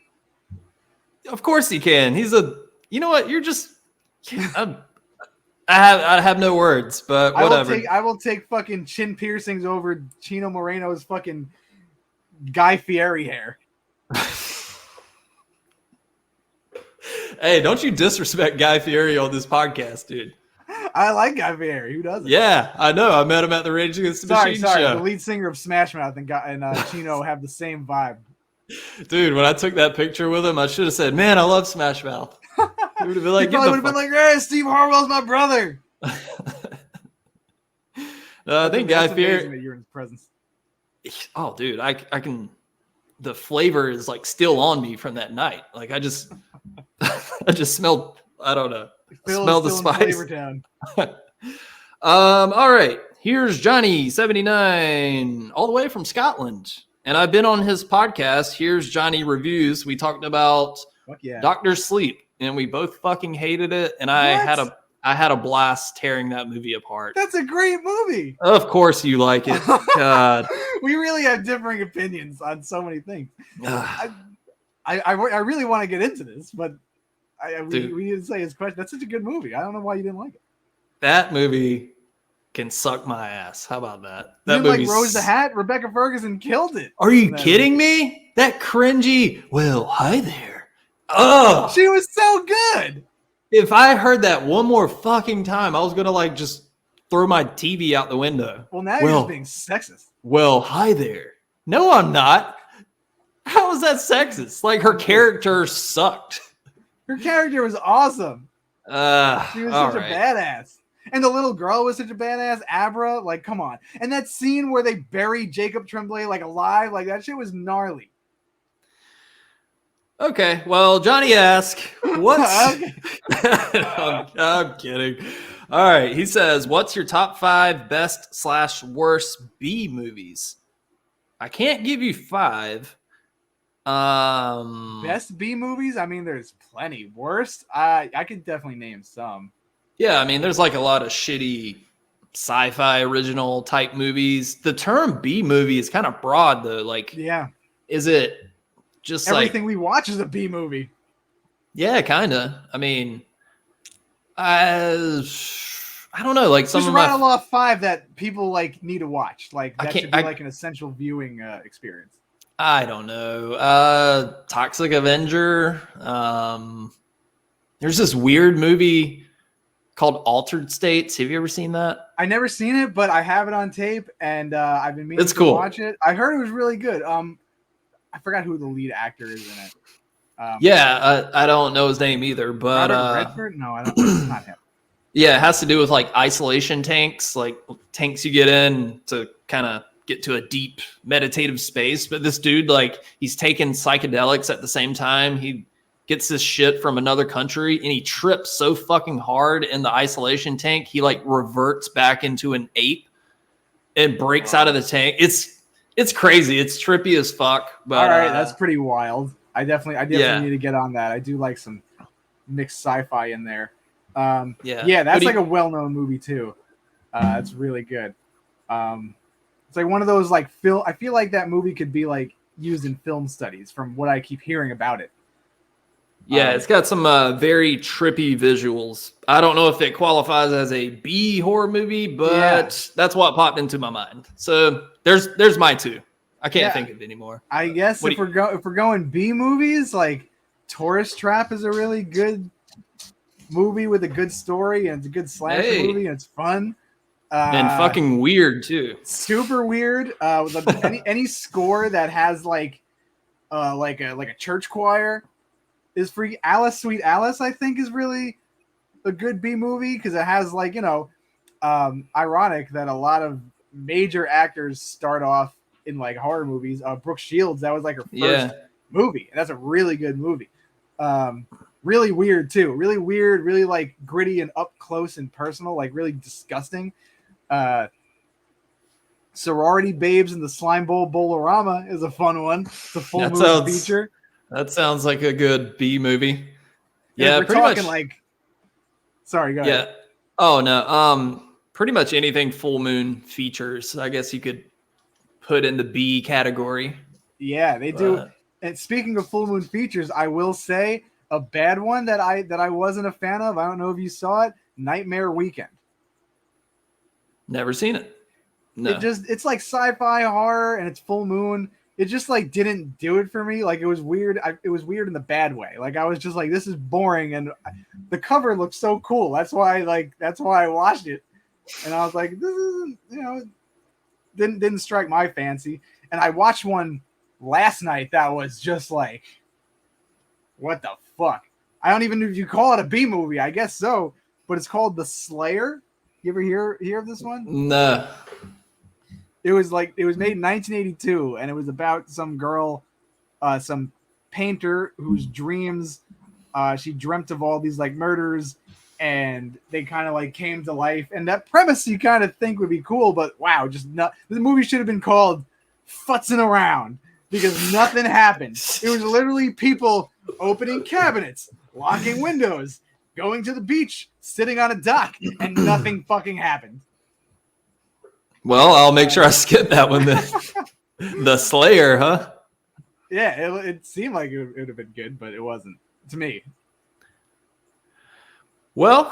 Speaker 1: Of course he can. He's you know what? You're just. I have no words, but whatever.
Speaker 2: I will take fucking chin piercings over Chino Moreno's fucking Guy Fieri hair.
Speaker 1: Hey, don't you disrespect Guy Fieri on this podcast, dude.
Speaker 2: I like Guy Fieri. Who doesn't?
Speaker 1: Yeah, I know. I met him at the Rage Against the Machine show.
Speaker 2: The lead singer of Smash Mouth and Chino have the same vibe.
Speaker 1: Dude, when I took that picture with him, I should have said, "Man, I love Smash Mouth." He would have been like,
Speaker 2: "He would have been like, hey, Steve Harwell's my brother."
Speaker 1: I think Guy Fieri.
Speaker 2: That you're in his presence.
Speaker 1: Oh, dude, I can. The flavor is still on me from that night. I just smelled. I don't know. Smell the spice. All right. Here's Johnny 79, all the way from Scotland, and I've been on his podcast. Here's Johnny Reviews. We talked about Dr. Sleep, and we both fucking hated it. And I had a blast tearing that movie apart.
Speaker 2: That's a great movie.
Speaker 1: Of course you like it. God.
Speaker 2: We really have differing opinions on so many things. I really want to get into this, but we didn't say his question. That's such a good movie. I don't know why you didn't like it.
Speaker 1: That movie, can suck my ass. How about that?
Speaker 2: You
Speaker 1: That
Speaker 2: didn't like
Speaker 1: movie's
Speaker 2: Rose the Hat? Rebecca Ferguson killed it.
Speaker 1: Are you
Speaker 2: That
Speaker 1: kidding me? That cringy. Well, hi there. Oh,
Speaker 2: She was so good.
Speaker 1: if I heard that one more fucking time, I was gonna like just throw my TV out the window.
Speaker 2: Well, now you're just being sexist.
Speaker 1: Well, hi there. No, I'm not. How is that sexist? Like her character sucked.
Speaker 2: Her character was awesome. She was
Speaker 1: all
Speaker 2: such
Speaker 1: right.
Speaker 2: a badass. And the little girl was such a badass. Abra, like, come on. And that scene where they bury Jacob Tremblay like alive, like that shit was gnarly.
Speaker 1: Okay, well, Johnny asked, what's...
Speaker 2: Okay.
Speaker 1: I'm kidding. All right, he says, what's your top 5 best/worst B movies? I can't give you 5.
Speaker 2: Best B movies? I mean, there's plenty. Worst? I could definitely name some.
Speaker 1: Yeah, I mean, there's like a lot of shitty sci-fi original type movies. The term B movie is kind of broad, though. Like,
Speaker 2: Yeah.
Speaker 1: is it just
Speaker 2: Everything
Speaker 1: like...
Speaker 2: we watch is a B movie.
Speaker 1: Yeah, kind of. I mean, I don't know. Like some
Speaker 2: Just
Speaker 1: of my...
Speaker 2: rattle off 5 that people like need to watch. Like that
Speaker 1: can't-
Speaker 2: should be like an essential viewing experience.
Speaker 1: I don't know. Toxic Avenger. There's this weird movie called Altered States. Have you ever seen that?
Speaker 2: I never seen it, but I have it on tape, and I've been meaning
Speaker 1: It's
Speaker 2: to
Speaker 1: cool.
Speaker 2: watch it. I heard it was really good. I forgot who the lead actor is in it.
Speaker 1: Yeah, I don't know his name either, but
Speaker 2: Robert Redford? No, I don't. It's not him.
Speaker 1: yeah, it has to do with like isolation tanks, like tanks you get in to kind of get to a deep meditative space. But this dude, like, he's taking psychedelics at the same time. He gets this shit from another country, and he trips so fucking hard in the isolation tank, he like reverts back into an ape and breaks out of the tank. It's crazy. It's trippy as fuck. But
Speaker 2: All right, that's pretty wild. I definitely
Speaker 1: Yeah.
Speaker 2: need to get on that. I do like some mixed sci-fi in there.
Speaker 1: yeah,
Speaker 2: Yeah, that's
Speaker 1: But
Speaker 2: like a well-known movie too. It's really good. It's like one of those like film. I feel like that movie could be like used in film studies from what I keep hearing about it.
Speaker 1: Yeah, it's got some very trippy visuals. I don't know if it qualifies as a B horror movie, but that's what popped into my mind. So there's my 2. I can't think of it anymore.
Speaker 2: I guess if we're going B movies, like Tourist Trap is a really good movie with a good story, and it's a good slasher movie, and it's fun.
Speaker 1: And fucking weird too.
Speaker 2: Super weird. Any score that has like a church choir is free. Alice, Sweet Alice, I think is really a good B movie because it has like, you know, ironic that a lot of major actors start off in like horror movies. Brooke Shields, that was like her first movie, and that's a really good movie. Really weird too. Really weird, really like gritty and up close and personal, like really disgusting. Sorority Babes in the Slime Bowl Bolorama is a fun one. It's a full movie feature.
Speaker 1: That sounds like a good B movie.
Speaker 2: Yeah, we're
Speaker 1: pretty
Speaker 2: talking
Speaker 1: much.
Speaker 2: like. Sorry, go ahead.
Speaker 1: Yeah. Oh no. Pretty much anything full moon features, I guess you could put in the B category.
Speaker 2: Yeah, they do. And speaking of full moon features, I will say a bad one that I wasn't a fan of. I don't know if you saw it. Nightmare Weekend.
Speaker 1: Never seen it. No.
Speaker 2: It's like sci-fi horror and it's full moon. It just like didn't do it for me. Like it was weird. It was weird in the bad way. Like I was just like, this is boring, and the cover looked so cool. That's why I watched it, and I was like, this isn't, you know, didn't strike my fancy. And I watched one last night that was just like, what the fuck? I don't even know if you call it a B movie. I guess so, but it's called The Slayer. You ever hear of this one?
Speaker 1: No.
Speaker 2: It was made in 1982, and it was about some girl, some painter whose dreams, she dreamt of all these like murders, and they kind of like came to life. And that premise you kind of think would be cool, but wow, just not. The movie should have been called "Futzing Around" because nothing happened. It was literally people opening cabinets, locking windows, going to the beach, sitting on a dock, and nothing fucking happened.
Speaker 1: Well, I'll make sure I skip that one then. The Slayer, huh?
Speaker 2: Yeah, it seemed like it would have been good, but it wasn't to me.
Speaker 1: Well,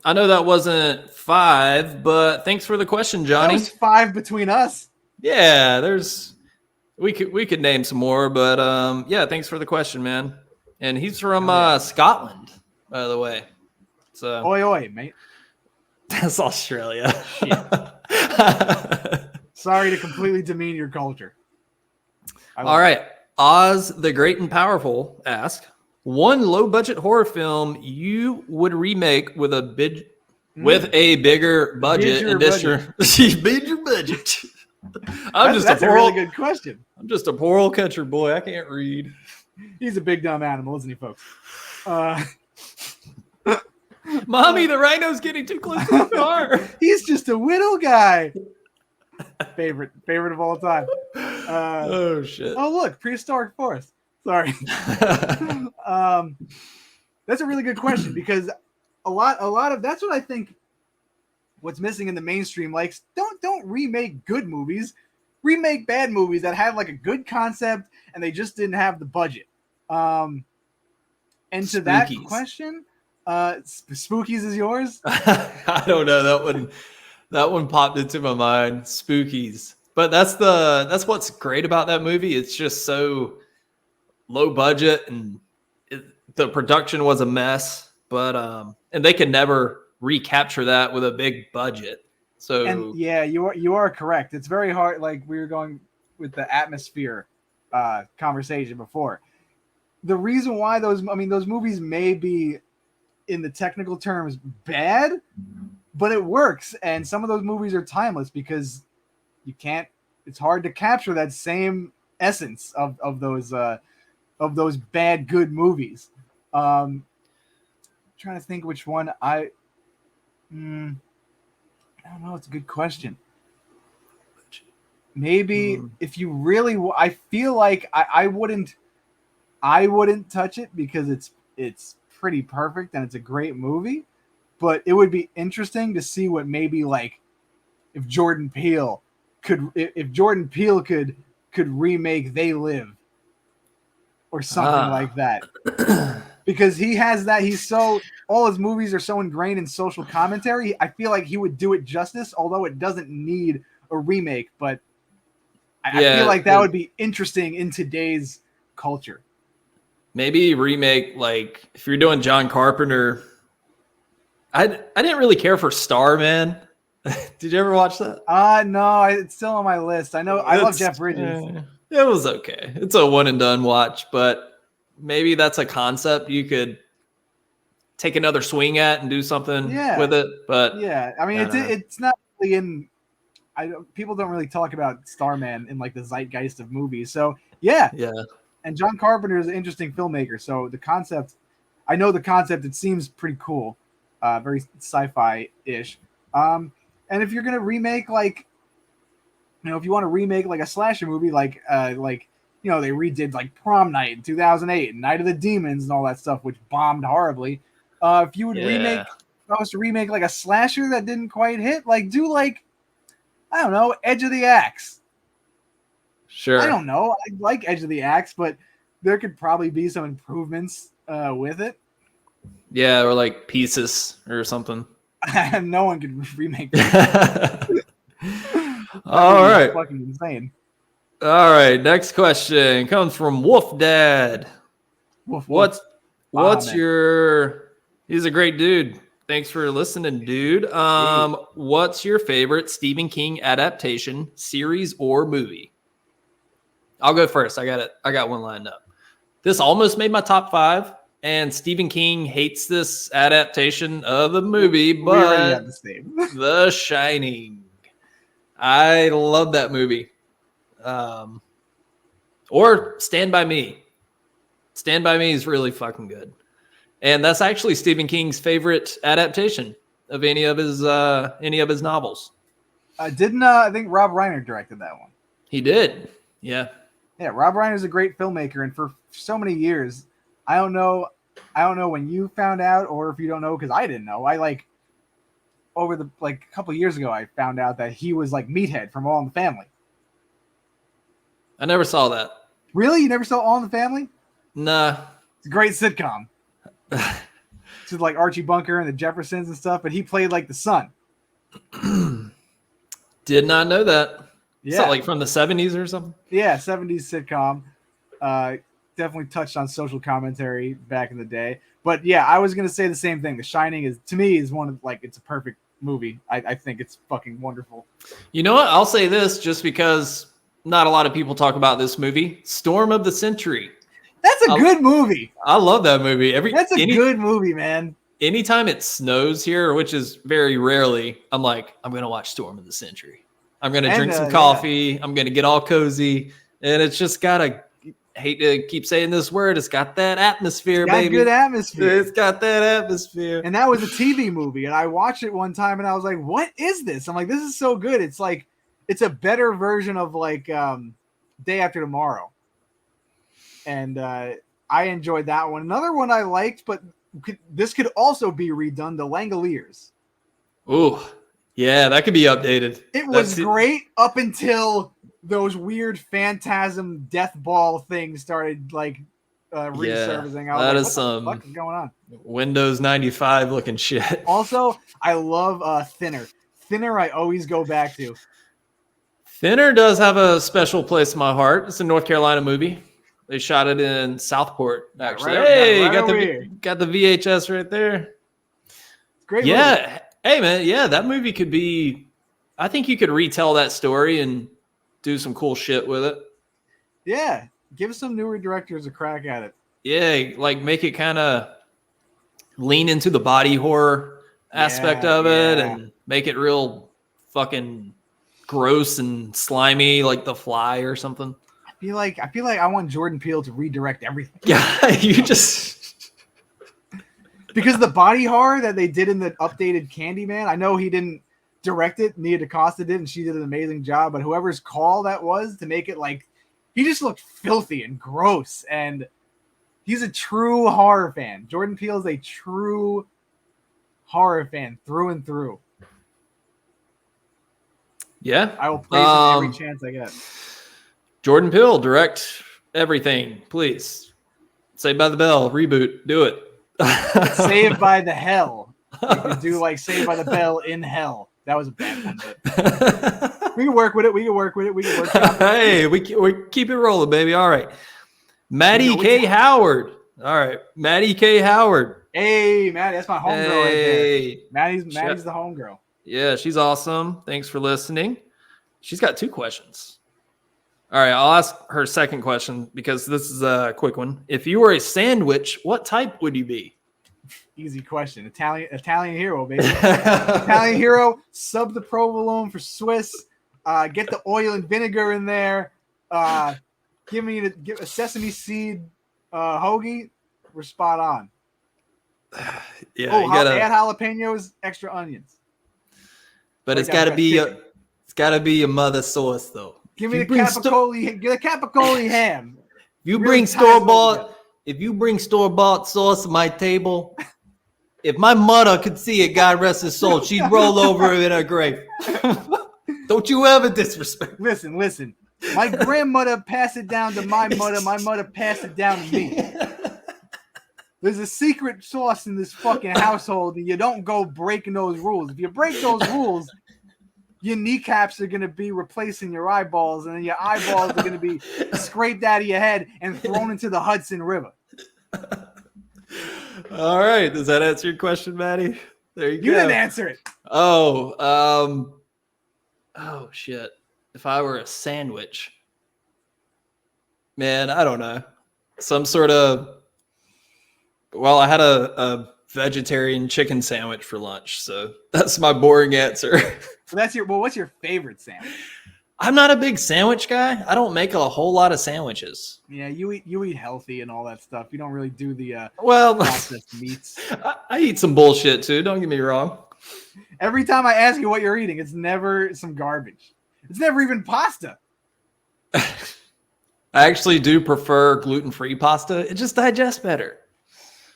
Speaker 1: I know that wasn't 5, but thanks for the question,
Speaker 2: That
Speaker 1: Johnny.
Speaker 2: was 5 between us.
Speaker 1: Yeah, we could name some more, but yeah, thanks for the question, man. And he's from Scotland, by the way. So
Speaker 2: Oi, oi, mate.
Speaker 1: that's Australia.
Speaker 2: Sorry to completely demean your culture.
Speaker 1: All right. Oz the Great and Powerful asks, one low budget horror film you would remake with a bigger budget and bigger budget.
Speaker 2: That's a really good question.
Speaker 1: I'm just a poor old country boy. I can't read.
Speaker 2: He's a big dumb animal, isn't he, folks?
Speaker 1: Mommy, the rhino's getting too close to the car.
Speaker 2: He's just a widow guy. Favorite of all time.
Speaker 1: Oh shit.
Speaker 2: Oh look, prehistoric forest. Sorry. That's a really good question because a lot of that's what I think. What's missing in the mainstream? Like, don't remake good movies. Remake bad movies that have like a good concept and they just didn't have the budget. And to that question, Spookies is yours.
Speaker 1: I don't know, that one popped into my mind. Spookies, but that's what's great about that movie. It's just so low budget and the production was a mess, but and they can never recapture that with a big budget. So
Speaker 2: and yeah, you are correct. It's very hard. Like we were going with the atmosphere conversation before. The reason why those movies may be in the technical terms bad, but it works. And some of those movies are timeless because it's hard to capture that same essence of those bad, good movies. Trying to think which one I don't know. It's a good question. Maybe if you really, I feel like I wouldn't touch it because it's pretty perfect and it's a great movie, but it would be interesting to see what maybe like if Jordan Peele could remake They Live or something like that. Because he has that, all his movies are so ingrained in social commentary. I feel like he would do it justice, although it doesn't need a remake. But I feel like that would be interesting in today's culture. Maybe
Speaker 1: remake, like if you're doing John Carpenter. I didn't really care for Starman. Did you ever watch that?
Speaker 2: No, it's still on my list. I know I love Jeff Bridges.
Speaker 1: It was okay. It's a one and done watch, but maybe that's a concept you could take another swing at and do something with it. But
Speaker 2: yeah, I mean, it's not really in. People don't really talk about Starman in like the zeitgeist of movies. So yeah. And John Carpenter is an interesting filmmaker. So the concept, I know the concept. It seems pretty cool, very sci-fi-ish. And if you're gonna remake like, if you want to remake like a slasher movie, like they redid like Prom Night in 2008 and Night of the Demons and all that stuff, which bombed horribly. If you would remake like a slasher that didn't quite hit, like do like, I don't know, Edge of the Axe.
Speaker 1: Sure.
Speaker 2: I don't know. I like Edge of the Axe, but there could probably be some improvements with it.
Speaker 1: Yeah, or like Pieces or something.
Speaker 2: No one could remake that.
Speaker 1: All right.
Speaker 2: Fucking insane.
Speaker 1: All right. Next question comes from Wolf Dad. What's your? He's a great dude. Thanks for listening, dude. What's your favorite Stephen King adaptation, series, or movie? I'll go first. I got it. I got one lined up. This almost made my top 5, and Stephen King hates this adaptation of the movie, but The Shining. I love that movie. Or Stand By Me. Stand By Me is really fucking good. And that's actually Stephen King's favorite adaptation of any of his novels.
Speaker 2: I think Rob Reiner directed that one.
Speaker 1: He did. Yeah.
Speaker 2: Yeah, Rob Reiner's a great filmmaker, and for so many years, I don't know when you found out or if you don't know, because I didn't know. Over the a couple of years ago, I found out that he was like Meathead from All in the Family.
Speaker 1: I never saw that.
Speaker 2: Really? You never saw All in the Family?
Speaker 1: Nah.
Speaker 2: It's a great sitcom. to like Archie Bunker and the Jeffersons and stuff, but he played like the son.
Speaker 1: Did not know that.
Speaker 2: Yeah.
Speaker 1: Is that like from the 70s or something?
Speaker 2: Yeah, 70s sitcom. Definitely touched on social commentary back in the day. But yeah, I was gonna say the same thing. The Shining is, to me, is one of like, it's a perfect movie. I think it's fucking wonderful.
Speaker 1: You know what? I'll say this just because not a lot of people talk about this movie. Storm of the Century.
Speaker 2: That's a good movie.
Speaker 1: I love that movie.
Speaker 2: That's a good movie, man.
Speaker 1: Anytime it snows here, which is very rarely, I'm like, I'm gonna watch Storm of the Century. I'm gonna drink some coffee. I'm gonna get all cozy, and it's just got a, hate to keep saying this word, it's got that atmosphere, baby.
Speaker 2: Good atmosphere.
Speaker 1: It's got that atmosphere.
Speaker 2: And that was a TV movie, and I watched it one time, and I was like, "What is this?" I'm like, "This is so good." It's like, it's a better version of like Day After Tomorrow, and I enjoyed that one. Another one I liked, but this could also be redone. The Langoliers.
Speaker 1: Ooh, yeah, that could be updated.
Speaker 2: It was great up until those weird phantasm death ball things started like resurfacing.
Speaker 1: That is
Speaker 2: some what the fuck is going on?
Speaker 1: Windows 95 looking shit.
Speaker 2: Also, I love Thinner. Thinner, I always go back to.
Speaker 1: Thinner does have a special place in my heart. It's a North Carolina movie. They shot it in Southport, actually. Got the VHS right there.
Speaker 2: Great
Speaker 1: movie.
Speaker 2: Hey,
Speaker 1: man. Yeah, that movie could be, I think you could retell that story and do some cool shit with it.
Speaker 2: Yeah. Give some newer directors a crack at it.
Speaker 1: Yeah, like make it kind of lean into the body horror aspect of it and make it real fucking gross and slimy like The Fly or something.
Speaker 2: I feel like I want Jordan Peele to redirect everything.
Speaker 1: Yeah, you just
Speaker 2: because the body horror that they did in the updated Candyman, I know he didn't direct it, Nia DaCosta did, and she did an amazing job, but whoever's call that was to make it like, he just looked filthy and gross, and he's a true horror fan. Jordan Peele is a true horror fan through and through.
Speaker 1: Yeah.
Speaker 2: I will praise him every chance I get.
Speaker 1: Jordan Peele, direct everything, please. Saved by the Bell, reboot, do it.
Speaker 2: Saved by the Hell. You could do like Saved by the Bell in Hell. That was a bad one, but we can work with it. We can work with it.
Speaker 1: Hey, we keep it rolling, baby. All right. Maddie K. Howard. All right. Maddie K. Howard.
Speaker 2: Hey, Maddie, that's my homegirl right there. Maddie's the homegirl.
Speaker 1: Yeah, she's awesome. Thanks for listening. She's got 2 questions. All right, I'll ask her second question because this is a quick one. If you were a sandwich, what type would you be?
Speaker 2: Easy question. Italian hero, baby. Italian hero. Sub the provolone for Swiss. Get the oil and vinegar in there. Give a sesame seed hoagie. We're spot on.
Speaker 1: Yeah.
Speaker 2: Add jalapenos, extra onions.
Speaker 1: But it's got to be a mother sauce though.
Speaker 2: Give me the capicoli. Get a capicoli ham.
Speaker 1: If you bring store-bought sauce to my table, if my mother could see it, God rest his soul, she'd roll over in her grave. Don't you ever disrespect.
Speaker 2: Listen. My grandmother passed it down to my mother. My mother passed it down to me. There's a secret sauce in this fucking household, and you don't go breaking those rules. If you break those rules, your kneecaps are going to be replacing your eyeballs, and then your eyeballs are going to be scraped out of your head and thrown into the Hudson River.
Speaker 1: All right. Does that answer your question, Maddie? There you go.
Speaker 2: You didn't answer it.
Speaker 1: Oh, shit. If I were a sandwich, man, I don't know. Some sort of, well, I had a vegetarian chicken sandwich for lunch, so that's my boring answer.
Speaker 2: So what's your favorite sandwich?
Speaker 1: I'm not a big sandwich guy. I don't make a whole lot of sandwiches.
Speaker 2: Yeah, you eat healthy and all that stuff. You don't really do the processed meats.
Speaker 1: I eat some bullshit too. Don't get me wrong.
Speaker 2: Every time I ask you what you're eating, it's never some garbage. It's never even pasta.
Speaker 1: I actually do prefer gluten-free pasta. It just digests better.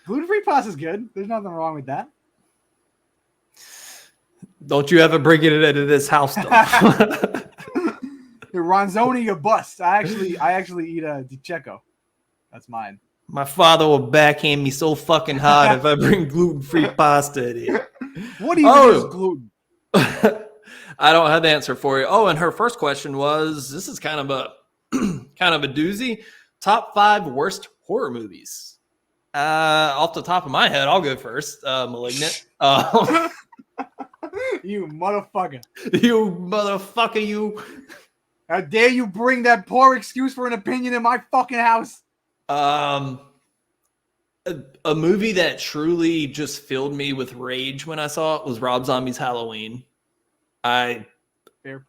Speaker 2: Gluten-free pasta is good. There's nothing wrong with that.
Speaker 1: Don't you ever bring it into this house, though.
Speaker 2: The Ronzoni or bust. I actually eat a Di Cecco. That's mine.
Speaker 1: My father will backhand me so fucking hard if I bring gluten-free pasta in here.
Speaker 2: What even is gluten?
Speaker 1: I don't have the answer for you. Oh, and her first question was, this is kind of a doozy. Top 5 worst horror movies. Off the top of my head, I'll go first. Malignant.
Speaker 2: You motherfucker.
Speaker 1: You motherfucker, you.
Speaker 2: How dare you bring that poor excuse for an opinion in my fucking house?
Speaker 1: A movie that truly just filled me with rage when I saw it was Rob Zombie's Halloween.
Speaker 2: Fair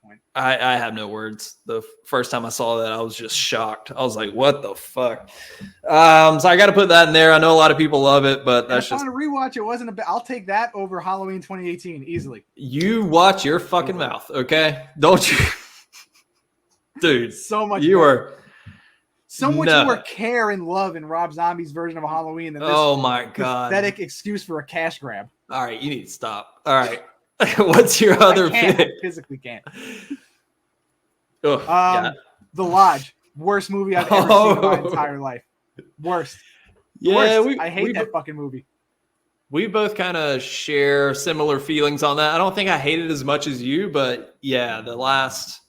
Speaker 2: point.
Speaker 1: I have no words. The first time I saw that, I was just shocked. I was like, what the fuck? So I got to put that in there. I know a lot of people love it, but that's just...
Speaker 2: If I want to rewatch, it wasn't a bit. I'll take that over Halloween 2018 easily.
Speaker 1: You watch your fucking mouth, okay? Don't you? Dude,
Speaker 2: so much
Speaker 1: you
Speaker 2: better.
Speaker 1: are...
Speaker 2: So much more care and love in Rob Zombie's version of Halloween than this
Speaker 1: my God.
Speaker 2: pathetic excuse for a cash grab.
Speaker 1: All right, you need to stop. All right. What's your other pick?
Speaker 2: I physically can't.
Speaker 1: Yeah.
Speaker 2: The Lodge. Worst movie I've ever seen in my entire life. Worst.
Speaker 1: Yeah,
Speaker 2: Worst. I hate that fucking movie.
Speaker 1: We both kind of share similar feelings on that. I don't think I hate it as much as you, but yeah, the last...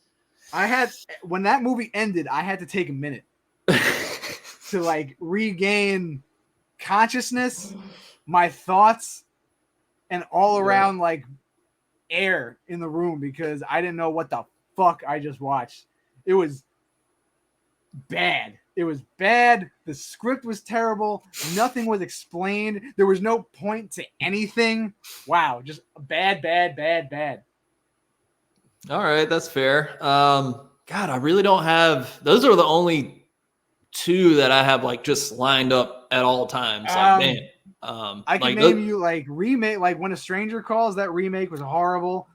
Speaker 2: When that movie ended, I had to take a minute to like regain consciousness, my thoughts, and all around like air in the room because I didn't know what the fuck I just watched. It was bad. It was bad. The script was terrible. Nothing was explained. There was no point to anything. Wow, just bad.
Speaker 1: All right, that's fair. God, I really don't have... Those are the only 2 that I have like just lined up at all times. Like, man.
Speaker 2: I can name you like remake, like When a Stranger Calls. That remake was horrible.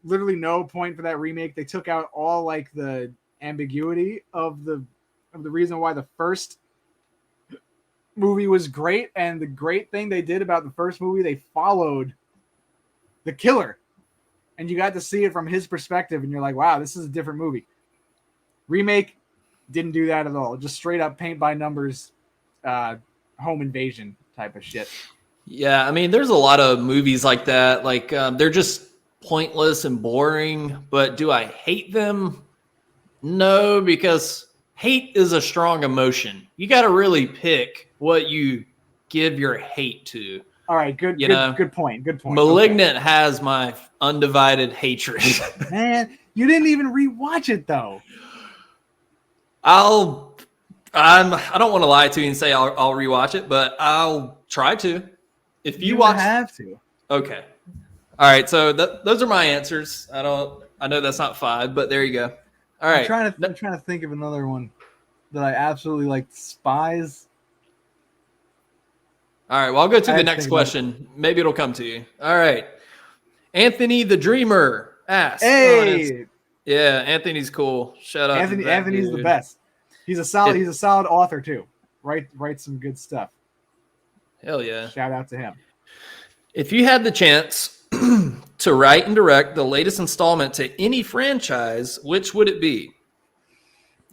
Speaker 2: Literally no point for that remake. They took out all like the ambiguity of the reason why the first movie was great. And the great thing they did about the first movie, they followed the killer, and you got to see it from his perspective. And you're like, wow, this is a different movie. Remake didn't do that at all. Just straight up paint by numbers. Home invasion type of shit.
Speaker 1: Yeah, I mean, there's a lot of movies like that. Like, they're just pointless and boring. But do I hate them? No, because hate is a strong emotion. You got to really pick what you give your hate to.
Speaker 2: All right, good point. Good point.
Speaker 1: Malignant has my undivided hatred.
Speaker 2: Man, you didn't even rewatch it though.
Speaker 1: I don't want to lie to you and say I'll rewatch it, but I'll try to. If you watch,
Speaker 2: have to.
Speaker 1: Okay. All right. So those are my answers. I know that's not 5, but there you go. All right.
Speaker 2: I'm trying to think of another one that I absolutely like despise.
Speaker 1: All right. Well, I'll go to the next question. Maybe it'll come to you. All right. Anthony the Dreamer asks.
Speaker 2: Hey.
Speaker 1: Yeah, Anthony's cool. Shout out.
Speaker 2: Anthony's the best. He's a solid author too. Writes some good stuff.
Speaker 1: Hell yeah.
Speaker 2: Shout out to him.
Speaker 1: If you had the chance to write and direct the latest installment to any franchise, which would it be?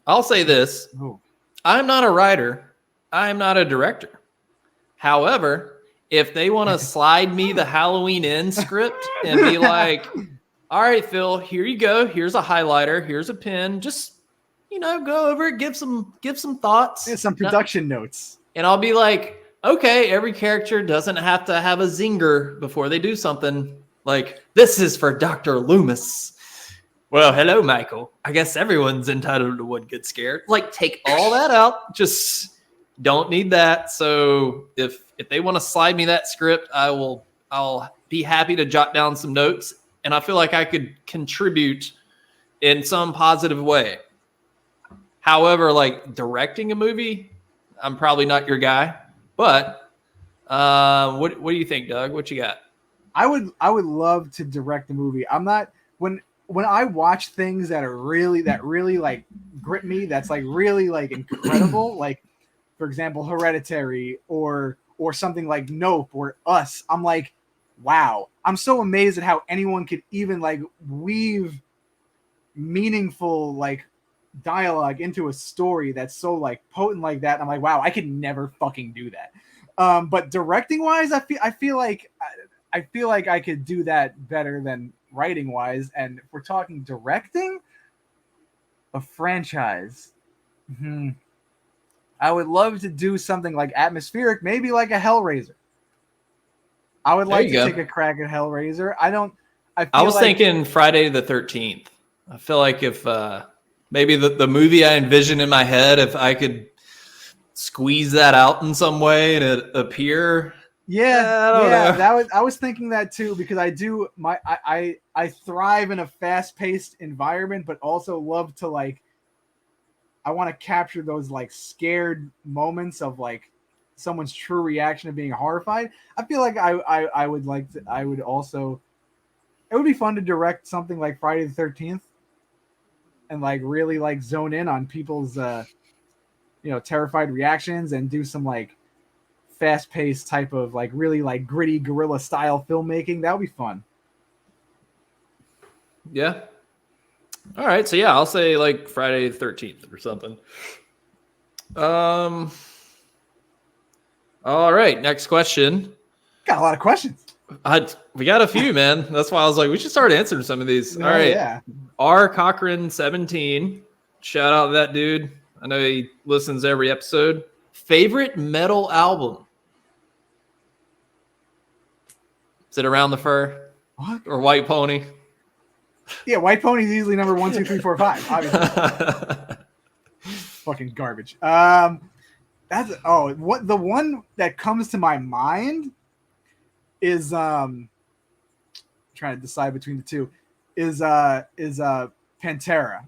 Speaker 1: I'll say this.
Speaker 2: Ooh.
Speaker 1: I'm not a writer. I am not a director. However, if they want to slide me the Halloween Inn script and be like, all right, Phil, here you go. Here's a highlighter. Here's a pen. Just, go over it. Give some thoughts.
Speaker 2: Some production notes.
Speaker 1: And I'll be like, okay, every character doesn't have to have a zinger before they do something. Like, this is for Dr. Loomis. Well, hello, Michael. I guess everyone's entitled to one good scare. Like, take all that out. Just don't need that. So if they want to slide me that script, I'll be happy to jot down some notes. And I feel like I could contribute in some positive way. However, like directing a movie, I'm probably not your guy. But what do you think, Doug? What you got?
Speaker 2: I would love to direct a movie. I'm not when I watch things that really like grip me, that's like really like incredible, like for example, Hereditary or something like Nope or Us. I'm like, wow. I'm so amazed at how anyone could even like weave meaningful like dialogue into a story that's so like potent like that. I'm like, wow, I could never fucking do that. But directing wise, I feel like I could do that better than writing wise. And if we're talking directing a franchise, I would love to do something like atmospheric, maybe like a Hellraiser. I would like to take a crack at Hellraiser. I was
Speaker 1: thinking Friday the 13th. I feel like if maybe the movie I envision in my head, if I could squeeze that out in some way and it appear.
Speaker 2: I was thinking that too, because I thrive in a fast-paced environment, but also love to like, I want to capture those like scared moments of like someone's true reaction of being horrified. I feel like I would also, it would be fun to direct something like Friday the 13th and like really like zone in on people's terrified reactions and do some like fast-paced type of like really like gritty guerrilla style filmmaking. That would be fun.
Speaker 1: Yeah. All right. So yeah, I'll say like Friday the 13th or something. All right. Next question.
Speaker 2: Got a lot of questions.
Speaker 1: We got a few, man. That's why I was like, we should start answering some of these. All right.
Speaker 2: Yeah.
Speaker 1: R. Cochran 17. Shout out to that dude. I know he listens to every episode. Favorite metal album? Is it Around the Fur?
Speaker 2: What?
Speaker 1: Or White Pony?
Speaker 2: Yeah, White Pony's easily number 1, 2, 3, 4, 5. Obviously. Fucking garbage. The one that comes to my mind is trying to decide between the two is Pantera.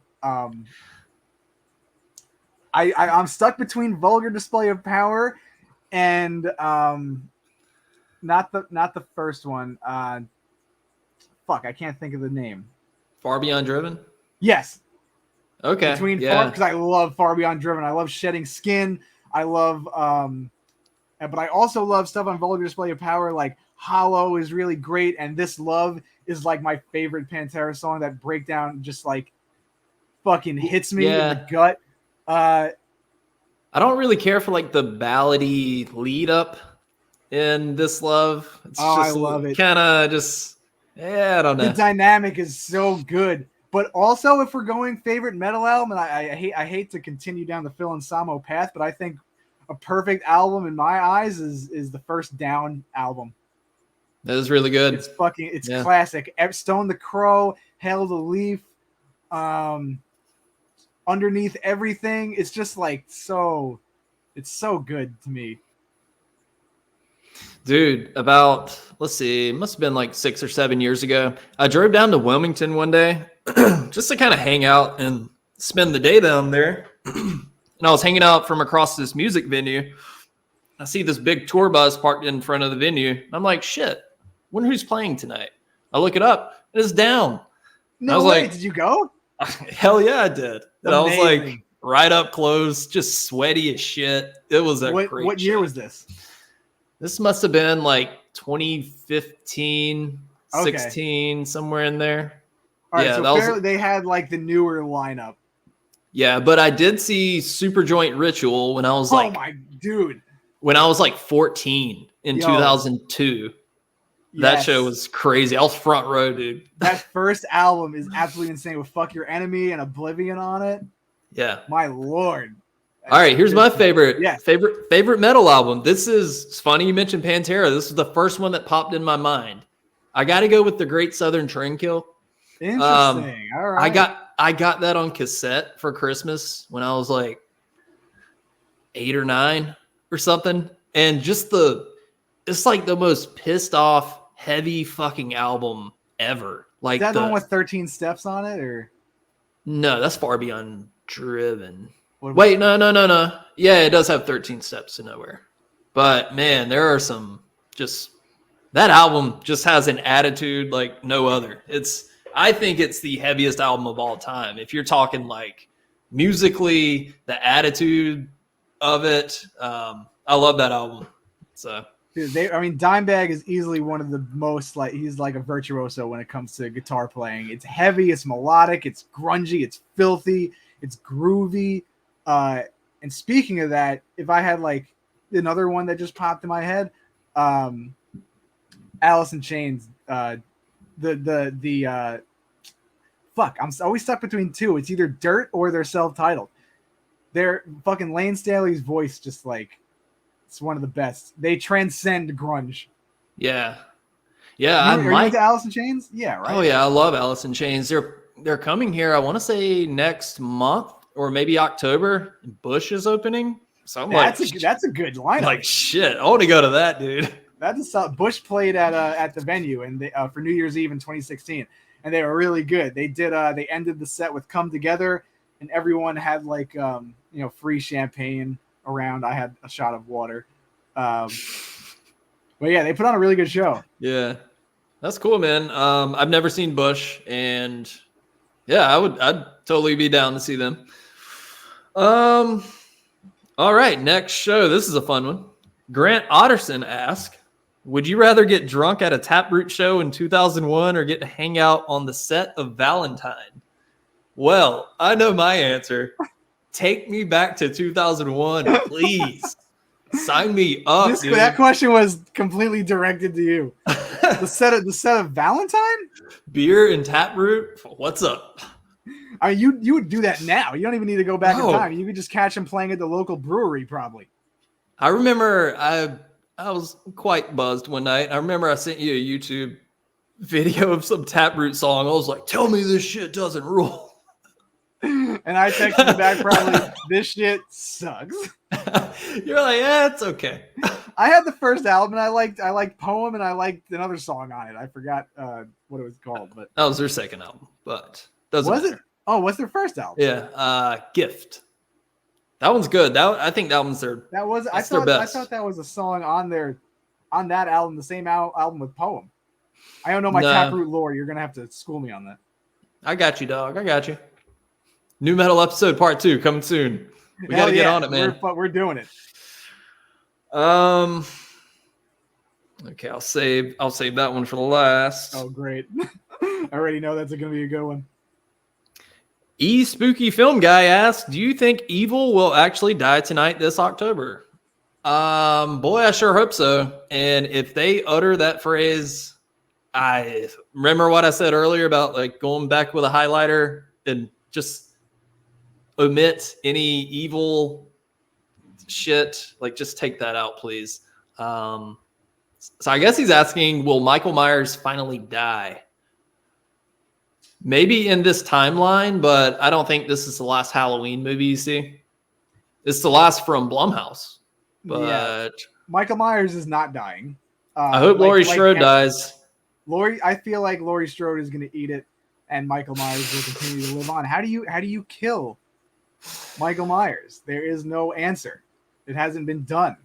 Speaker 2: I'm stuck between Vulgar Display of Power and not the first one. Fuck, I can't think of the name.
Speaker 1: Far Beyond Driven?
Speaker 2: Yes.
Speaker 1: Okay.
Speaker 2: Because I love Far Beyond Driven. I love Shedding Skin. I love but I also love stuff on Vulgar Display of Power. Like Hollow is really great, and This Love is like my favorite Pantera song. That breakdown just like fucking hits me in the gut.
Speaker 1: I don't really care for like the ballady lead up in This Love. It's
Speaker 2: I love it.
Speaker 1: Kind of just, I don't know.
Speaker 2: The dynamic is so good. But also, if we're going favorite metal album, and I hate to continue down the Phil Anselmo path, but I think a perfect album in my eyes is the first Down album.
Speaker 1: That is really good.
Speaker 2: It's classic. Stone the Crow, Hail the Leaf, Underneath Everything. It's just like it's so good to me.
Speaker 1: Dude, about, let's see, it must have been like 6 or 7 years ago. I drove down to Wilmington one day just to kind of hang out and spend the day down there. And I was hanging out from across this music venue. I see this big tour bus parked in front of the venue. I'm like, shit, wonder who's playing tonight. I look it up, and it's Down.
Speaker 2: No way, did you go?
Speaker 1: Hell yeah, I did. And I was
Speaker 2: Amazing.
Speaker 1: like right up close, just sweaty as shit. It was a great
Speaker 2: What year was this?
Speaker 1: This must have been like 2015, 16, somewhere in there.
Speaker 2: All right, so they had like the newer lineup.
Speaker 1: Yeah, but I did see Superjoint Ritual when I was like, when I was like 14 in 2002. That show was crazy. I was front row, dude.
Speaker 2: That first album is absolutely insane with Fuck Your Enemy and Oblivion on it.
Speaker 1: Yeah.
Speaker 2: My Lord.
Speaker 1: All right, here's my favorite
Speaker 2: Yeah.
Speaker 1: favorite metal album. It's funny you mentioned Pantera. This is the first one that popped in my mind. I got to go with The Great Southern Trendkill.
Speaker 2: Interesting. All right.
Speaker 1: I got that on cassette for Christmas when I was like 8 or 9 or something. And just it's like the most pissed off, heavy fucking album ever. Like,
Speaker 2: is that the one with 13 steps on it, or?
Speaker 1: No, that's Far Beyond Driven. Wait, no. Yeah, it does have 13 Steps to Nowhere. But man, there are some that album just has an attitude like no other. I think it's the heaviest album of all time. If you're talking like musically, the attitude of it, I love that album. So,
Speaker 2: dude, Dimebag is easily one of the most he's like a virtuoso when it comes to guitar playing. It's heavy, it's melodic, it's grungy, it's filthy. It's groovy. And speaking of that, if I had like another one that just popped in my head, Alice in Chains. Fuck, I'm always stuck between two. It's either Dirt or they're self-titled. They're fucking Lane Staley's voice, just like it's one of the best. They transcend grunge.
Speaker 1: Yeah. Yeah,
Speaker 2: Are you into Alice in Chains? Yeah, right.
Speaker 1: Oh yeah, I love Alice in Chains. They're coming here. I want to say next month or maybe October. Bush is opening, so I'm
Speaker 2: that's a good lineup.
Speaker 1: Like shit, I want to go to that, dude.
Speaker 2: Bush played at the venue and they, for New Year's Eve in 2016, and they were really good. They did. They ended the set with "Come Together," and everyone had like free champagne around. I had a shot of water. But yeah, they put on a really good show.
Speaker 1: Yeah. That's cool, man. I've never seen Bush, and yeah, I'd totally be down to see them. All right, next show. This is a fun one. Grant Otterson asks, would you rather get drunk at a Taproot show in 2001 or get to hang out on the set of Valentine? Well, I know my answer. Take me back to 2001, please. Sign me up, dude.
Speaker 2: That question was completely directed to you. The set of Valentine?
Speaker 1: Beer and Taproot? What's up?
Speaker 2: I mean, you would do that now. You don't even need to go back in time. You could just catch him playing at the local brewery, probably.
Speaker 1: I remember I was quite buzzed one night. I remember I sent you a YouTube video of some Taproot song. I was like, tell me this shit doesn't rule.
Speaker 2: And I texted you back probably, this shit sucks.
Speaker 1: You're like, yeah, it's okay.
Speaker 2: I had the first album and I liked Poem and I liked another song on it. I forgot what it was called, but
Speaker 1: that was their second album, but doesn't
Speaker 2: was
Speaker 1: matter.
Speaker 2: It? Oh, what's their first album?
Speaker 1: Yeah, Gift. That one's good. I think that one's their.
Speaker 2: I thought that was a song on that album, the same album with Poem. I don't know my Taproot lore. You're gonna have to school me on that.
Speaker 1: I got you, dog. I got you. New Metal episode part 2 coming soon. We got to get on it, man.
Speaker 2: We're doing it.
Speaker 1: Okay, I'll save that one for the last.
Speaker 2: Oh, great. I already know that's going to be a good one.
Speaker 1: Spooky Film Guy asks, do you think Evil will actually die tonight this October? Boy, I sure hope so. And if they utter that phrase, I remember what I said earlier about like going back with a highlighter and just omit any evil shit. Like, just take that out, please. So I guess he's asking, will Michael Myers finally die? Maybe in this timeline, but I don't think this is the last Halloween movie you see. It's the last from Blumhouse. But yeah.
Speaker 2: Michael Myers is not dying.
Speaker 1: I hope Laurie Strode dies.
Speaker 2: I feel like Laurie Strode is going to eat it, and Michael Myers will continue to live on. How do you kill Michael Myers? There is no answer. It hasn't been done.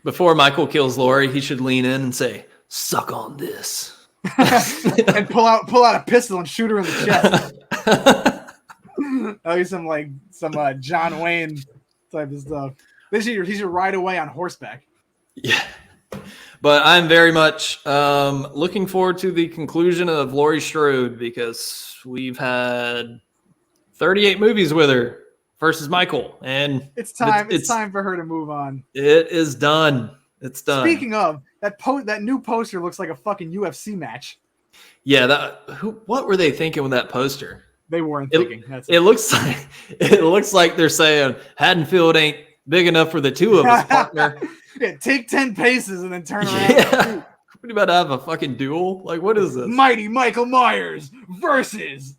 Speaker 2: Before
Speaker 1: Michael kills Laurie, he should lean in and say, "Suck on this,"
Speaker 2: and pull out a pistol and shoot her in the chest. That'll be some John Wayne type of stuff. He should ride away on horseback.
Speaker 1: Yeah. But I'm very much looking forward to the conclusion of Laurie Strode, because we've had 38 movies with her versus Michael, and
Speaker 2: it's time. It's time for her to move on.
Speaker 1: It is done. It's done.
Speaker 2: Speaking of that new poster looks like a fucking UFC match.
Speaker 1: Yeah, what were they thinking with that poster?
Speaker 2: They weren't thinking.
Speaker 1: It looks like they're saying Haddonfield ain't big enough for the two of us, partner.
Speaker 2: Yeah, take 10 paces and then turn around.
Speaker 1: Yeah. What are you about to have, a fucking duel? Like, what is this?
Speaker 2: Mighty Michael Myers versus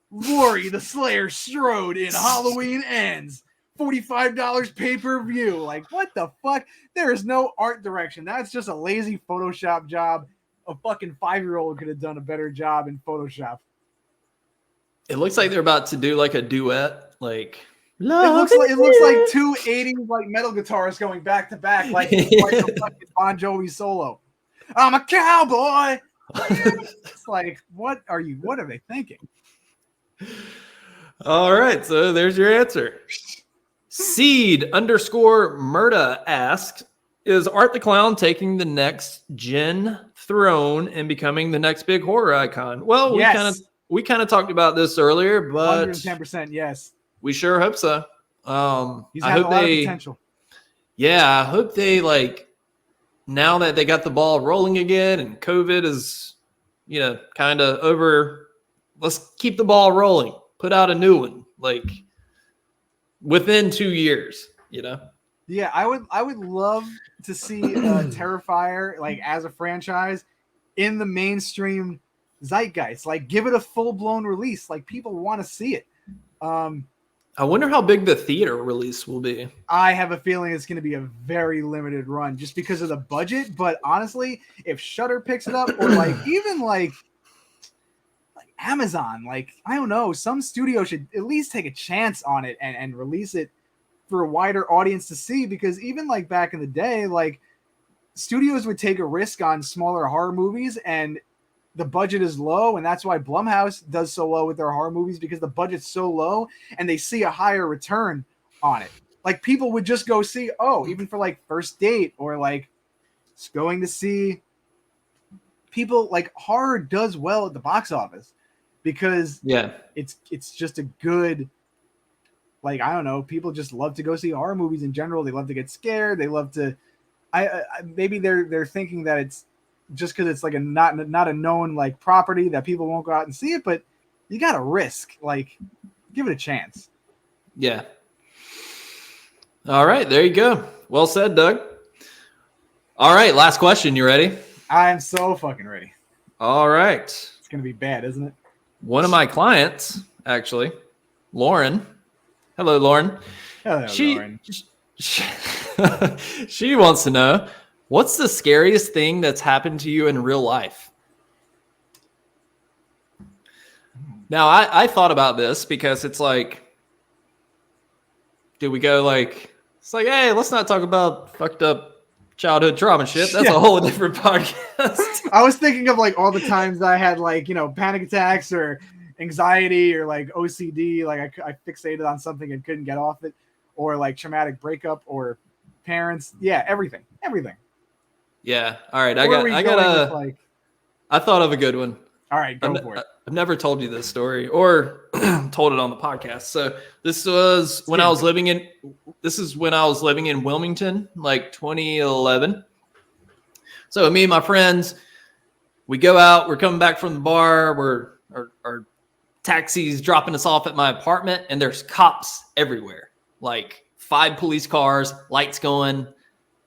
Speaker 2: Laurie the Slayer Strode in Halloween Ends. $45 pay-per-view. Like, what the fuck? There is no art direction. That's just a lazy Photoshop job. A fucking 5-year-old could have done a better job in Photoshop.
Speaker 1: It looks like they're about to do like a duet. Like,
Speaker 2: it looks like two 80s like metal guitarists going back to back, like a fucking Bon Jovi solo. I'm a cowboy. It's like, what are they thinking?
Speaker 1: All right, so there's your answer. Seed_Murda asks, is Art the Clown taking the next gen throne and becoming the next big horror icon? Well, we kind of talked about this earlier, but
Speaker 2: 110%, yes.
Speaker 1: we sure hope so.
Speaker 2: He's
Speaker 1: I
Speaker 2: had a
Speaker 1: hope
Speaker 2: lot
Speaker 1: they,
Speaker 2: of potential.
Speaker 1: yeah, I hope they like now that they got the ball rolling again and COVID is, kind of over. Let's keep the ball rolling. Put out a new one, like within 2 years.
Speaker 2: Yeah, I would love to see Terrifier like as a franchise in the mainstream zeitgeist. Like, give it a full blown release. Like, people want to see it.
Speaker 1: I wonder how big the theater release will be.
Speaker 2: I have a feeling it's going to be a very limited run just because of the budget. But honestly, if Shudder picks it up, or like even like Amazon, like I don't know, some studio should at least take a chance on it and release it for a wider audience to see. Because even like back in the day, like studios would take a risk on smaller horror movies, and the budget is low, and that's why Blumhouse does so well with their horror movies, because the budget's so low and they see a higher return on it. Like, people would just go see, even for like First Date, or like going to see people, like horror does well at the box office because it's just a good, like, I don't know, people just love to go see horror movies in general. They love to get scared. They love to, maybe they're thinking that it's just because it's like a not a known like property that people won't go out and see it, but you got to risk, like, give it a chance.
Speaker 1: Yeah. All right, there you go. Well said, Doug. All right, last question. You ready?
Speaker 2: I'm so fucking ready.
Speaker 1: All right.
Speaker 2: It's gonna be bad, isn't it?
Speaker 1: One of my clients, actually, Lauren. Hello, Lauren.
Speaker 2: Hello, Lauren.
Speaker 1: She wants to know, what's the scariest thing that's happened to you in real life? Now, I thought about this because it's like, do we go like, it's like, hey, let's not talk about fucked up childhood trauma shit. That's a whole different podcast.
Speaker 2: I was thinking of like all the times I had like, panic attacks or anxiety or like OCD, like I fixated on something and couldn't get off it, or like traumatic breakup or parents. Yeah, everything.
Speaker 1: Yeah. All right. I thought of a good one.
Speaker 2: All right, go for it.
Speaker 1: I've never told you this story or told it on the podcast. So this was when I was living in Wilmington, like 2011. So me and my friends, we go out, we're coming back from the bar, our taxi's dropping us off at my apartment, and there's cops everywhere. Like 5 police cars, lights going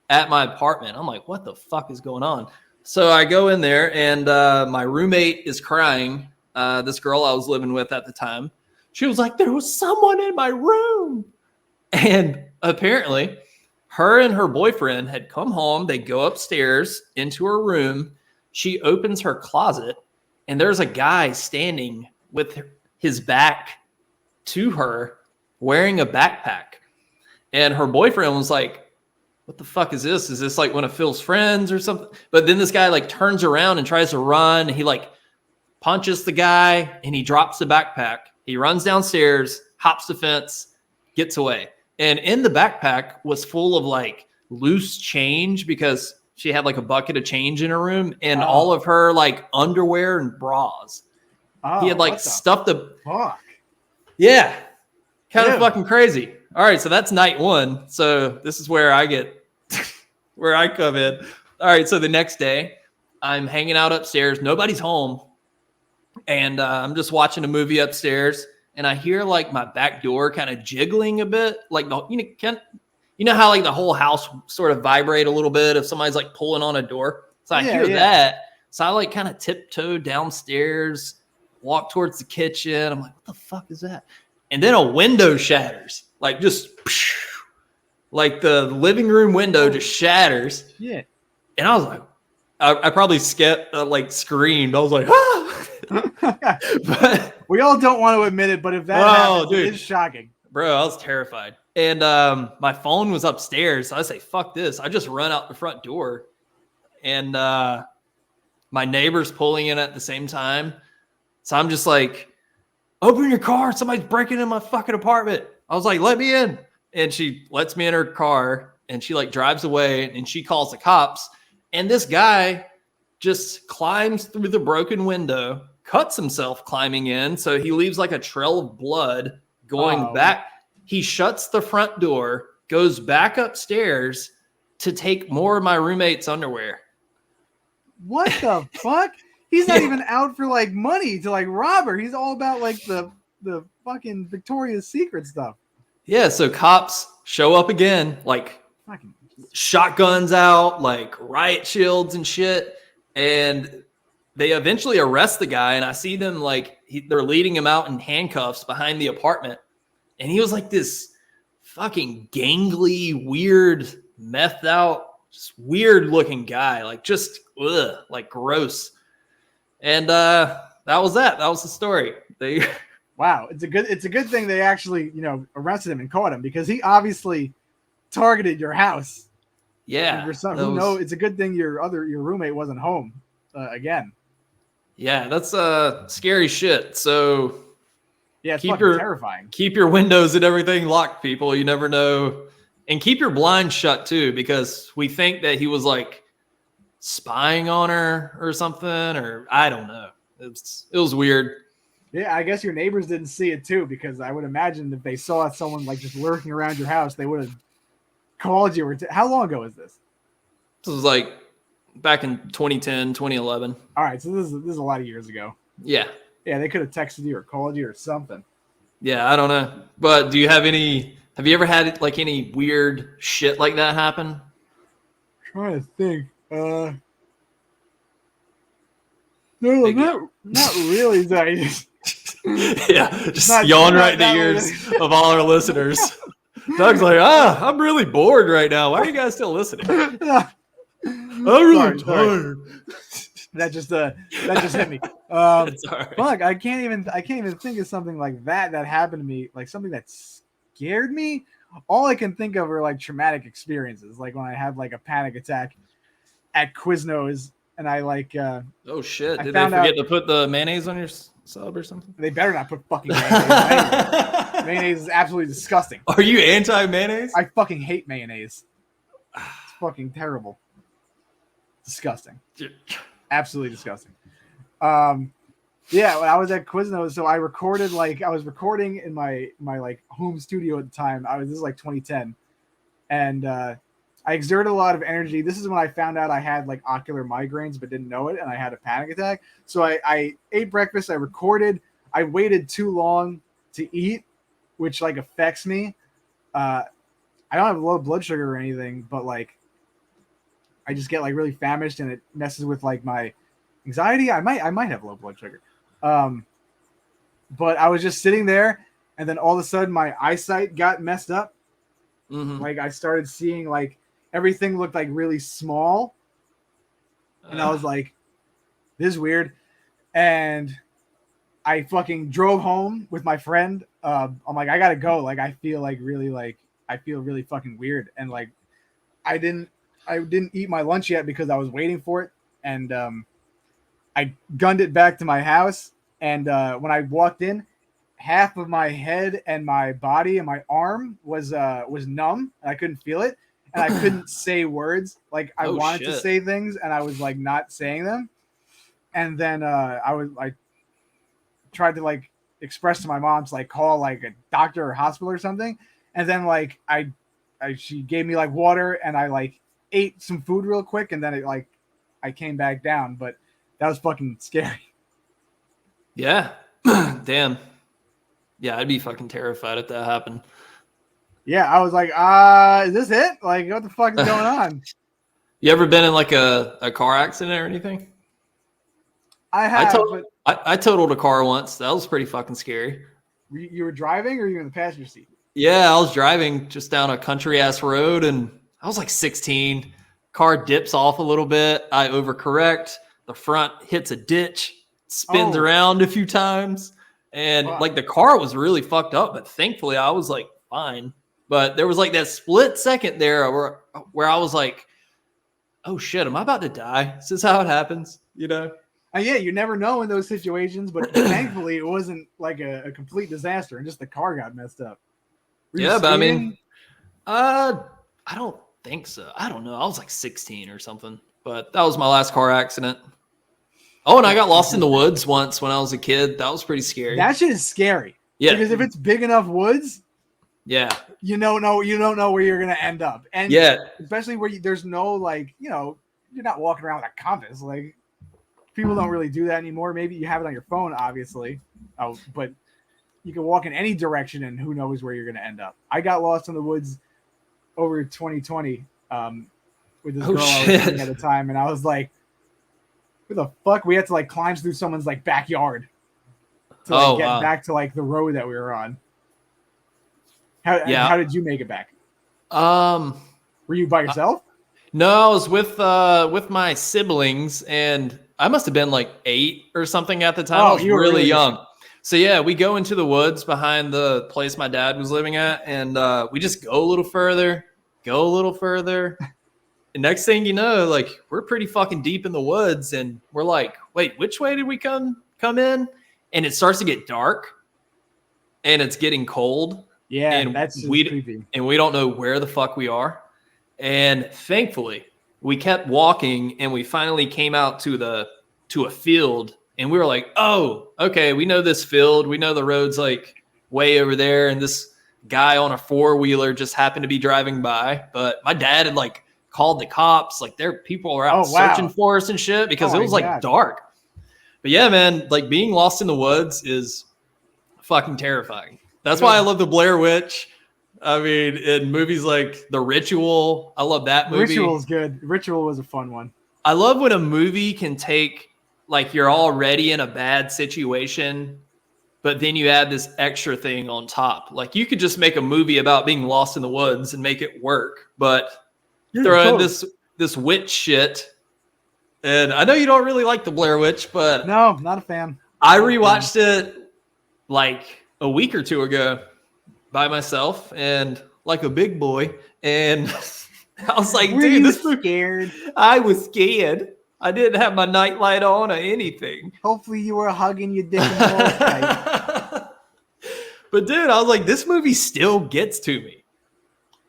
Speaker 1: at my apartment. I'm like, what the fuck is going on? So I go in there, and my roommate is crying. This girl I was living with at the time, she was like, there was someone in my room. And apparently her and her boyfriend had come home. They go upstairs into her room. She opens her closet, and there's a guy standing with his back to her wearing a backpack. And her boyfriend was like, what the fuck is this? Is this like one of Phil's friends or something? But then this guy like turns around and tries to run. He like punches the guy and he drops the backpack. He runs downstairs, hops the fence, gets away. And in the backpack was full of like loose change because she had like a bucket of change in her room and all of her like underwear and bras. He had like stuffed the
Speaker 2: fuck.
Speaker 1: Yeah. Kind of fucking crazy. All right, so that's night one. So this is where I come in. All right, so the next day, I'm hanging out upstairs. Nobody's home. And I'm just watching a movie upstairs. And I hear like my back door kind of jiggling a bit. Like, you know how like the whole house sort of vibrate a little bit if somebody's like pulling on a door? So I hear that. So I like kind of tiptoe downstairs, walk towards the kitchen. I'm like, what the fuck is that? And then a window shatters. Like just like the living room window just shatters.
Speaker 2: Yeah.
Speaker 1: And I was like, I probably screamed. I was like, ah! But
Speaker 2: we all don't want to admit it, but if that happens, it is shocking.
Speaker 1: Bro, I was terrified. And my phone was upstairs. So I say, fuck this. I just run out the front door. And my neighbor's pulling in at the same time. So I'm just like, open your car. Somebody's breaking in my fucking apartment. I was like, let me in. And she lets me in her car and she like drives away and she calls the cops. And this guy just climbs through the broken window, cuts himself climbing in. So he leaves like a trail of blood going back. He shuts the front door, goes back upstairs to take more of my roommate's underwear.
Speaker 2: What the fuck? He's not even out for like money to like rob her. He's all about like the fucking Victoria's Secret stuff.
Speaker 1: Yeah, so cops show up again, like
Speaker 2: Fucking
Speaker 1: shotguns out, like riot shields and shit. And they eventually arrest the guy. And I see them like they're leading him out in handcuffs behind the apartment. And he was like this fucking gangly, weird, methed out, just weird looking guy, like just like gross. And that was that. That was the story.
Speaker 2: Wow, it's a good thing they actually, arrested him and caught him, because he obviously targeted your house.
Speaker 1: Yeah.
Speaker 2: Who knows? It's a good thing your roommate wasn't home again.
Speaker 1: Yeah, that's scary shit. So
Speaker 2: yeah, it's fucking terrifying.
Speaker 1: Keep your windows and everything locked, people. You never know. And keep your blinds shut too, because we think that he was like spying on her or something, or I don't know. It was weird.
Speaker 2: Yeah, I guess your neighbors didn't see it too, because I would imagine if they saw someone like just lurking around your house, they would have called you. How long ago is this?
Speaker 1: This was like back in 2010, 2011.
Speaker 2: All right, so this is a lot of years ago.
Speaker 1: Yeah.
Speaker 2: Yeah, they could have texted you or called you or something.
Speaker 1: Yeah, I don't know. But have you ever had like any weird shit like that happen?
Speaker 2: I'm trying to think. No, not really.
Speaker 1: Yeah, just yawn right in the ears of all our listeners. Doug's like, I'm really bored right now. Why are you guys still listening? I'm really tired.
Speaker 2: That just hit me.
Speaker 1: It's all right.
Speaker 2: Fuck, I can't even think of something like that happened to me, like something that scared me. All I can think of are like traumatic experiences, like when I had like a panic attack at Quiznos, and I like
Speaker 1: oh shit, did they forget to put the mayonnaise on your sub or something?
Speaker 2: They better not put fucking mayonnaise. Mayonnaise is absolutely disgusting.
Speaker 1: Are you anti-mayonnaise?
Speaker 2: I fucking hate mayonnaise. It's fucking terrible. Disgusting. Absolutely disgusting. Yeah, when I was at Quiznos, so I was recording in my like home studio at the time. This is like 2010, and I exerted a lot of energy. This is when I found out I had like ocular migraines, but didn't know it, and I had a panic attack. So I ate breakfast. I recorded. I waited too long to eat, which like affects me. I don't have low blood sugar or anything, but like I just get like really famished, and it messes with like my anxiety. I might have low blood sugar. But I was just sitting there, and then all of a sudden my eyesight got messed up.
Speaker 1: Mm-hmm.
Speaker 2: Like I started seeing like everything looked like really small, and I was like, this is weird. And I fucking drove home with my friend. I'm like, I gotta go. Like I feel really fucking weird. And like I didn't eat my lunch yet because I was waiting for it. And I gunned it back to my house. And when I walked in, half of my head and my body and my arm was numb, and I couldn't feel it, and I couldn't say words. Like I wanted to say things, and I was like not saying them. And then I tried to like express to my mom to like call like a doctor or hospital or something. And then like she gave me like water, and I like ate some food real quick, and then it like I came back down. But that was fucking scary.
Speaker 1: Yeah. Damn. Yeah, I'd be fucking terrified if that happened.
Speaker 2: Yeah, I was like, is this it? Like, what the fuck is going on?
Speaker 1: You ever been in like a car accident or anything?
Speaker 2: I have.
Speaker 1: I totaled a car once. That was pretty fucking scary.
Speaker 2: You were driving, or you were in the passenger seat?
Speaker 1: Yeah, I was driving just down a country ass road, and I was like 16. Car dips off a little bit. I overcorrect. The front hits a ditch, spins around a few times. And like the car was really fucked up, but thankfully I was like fine. But there was like that split second there where I was like, oh shit, am I about to die? Is this how it happens? You know?
Speaker 2: Yeah, you never know in those situations, but thankfully it wasn't like a complete disaster, and just the car got messed up.
Speaker 1: Yeah, but I mean, I don't think so. I don't know. I was like 16 or something, but that was my last car accident. Oh, and I got lost in the woods once when I was a kid. That was pretty scary.
Speaker 2: That shit is scary.
Speaker 1: Yeah.
Speaker 2: Because if it's big enough woods,
Speaker 1: yeah.
Speaker 2: you don't know where you're gonna end up. And especially where there's no like, you're not walking around with a compass. Like people don't really do that anymore. Maybe you have it on your phone, obviously. But you can walk in any direction and who knows where you're gonna end up. I got lost in the woods over 2020 with this girl I was dating at the time, and I was like, where the fuck? We had to like climb through someone's like backyard to like get back to like the road that we were on. How did you make it back? Were you by yourself?
Speaker 1: No, I was with my siblings, and I must have been like 8 or something at the time. I was really young. So yeah, we go into the woods behind the place my dad was living at, and we just go a little further. And next thing you know, like we're pretty fucking deep in the woods, and we're like, wait, which way did we come in? And it starts to get dark, and it's getting cold.
Speaker 2: Yeah,
Speaker 1: and
Speaker 2: that's creepy.
Speaker 1: And we don't know where the fuck we are. And thankfully, we kept walking, and we finally came out to a field, and we were like, oh, okay, we know this field. We know the road's like way over there, and this guy on a 4-wheeler just happened to be driving by. But my dad had like called the cops. Like people were out searching for us and shit because it was like dark. But yeah, man, like being lost in the woods is fucking terrifying. That's why I love the Blair Witch. I mean, in movies like The Ritual, I love that movie.
Speaker 2: Ritual is good. Ritual was a fun one.
Speaker 1: I love when a movie can take, like, you're already in a bad situation, but then you add this extra thing on top. Like, you could just make a movie about being lost in the woods and make it work, but throw in this witch shit. And I know you don't really like the Blair Witch, but
Speaker 2: no, not a fan.
Speaker 1: I rewatched it like a week or two ago by myself and like a big boy, and I was like, dude, this
Speaker 2: scared.
Speaker 1: I was scared. I didn't have my nightlight on or anything.
Speaker 2: Hopefully you were hugging your dick and balls tight.
Speaker 1: But dude, I was like, this movie still gets to me.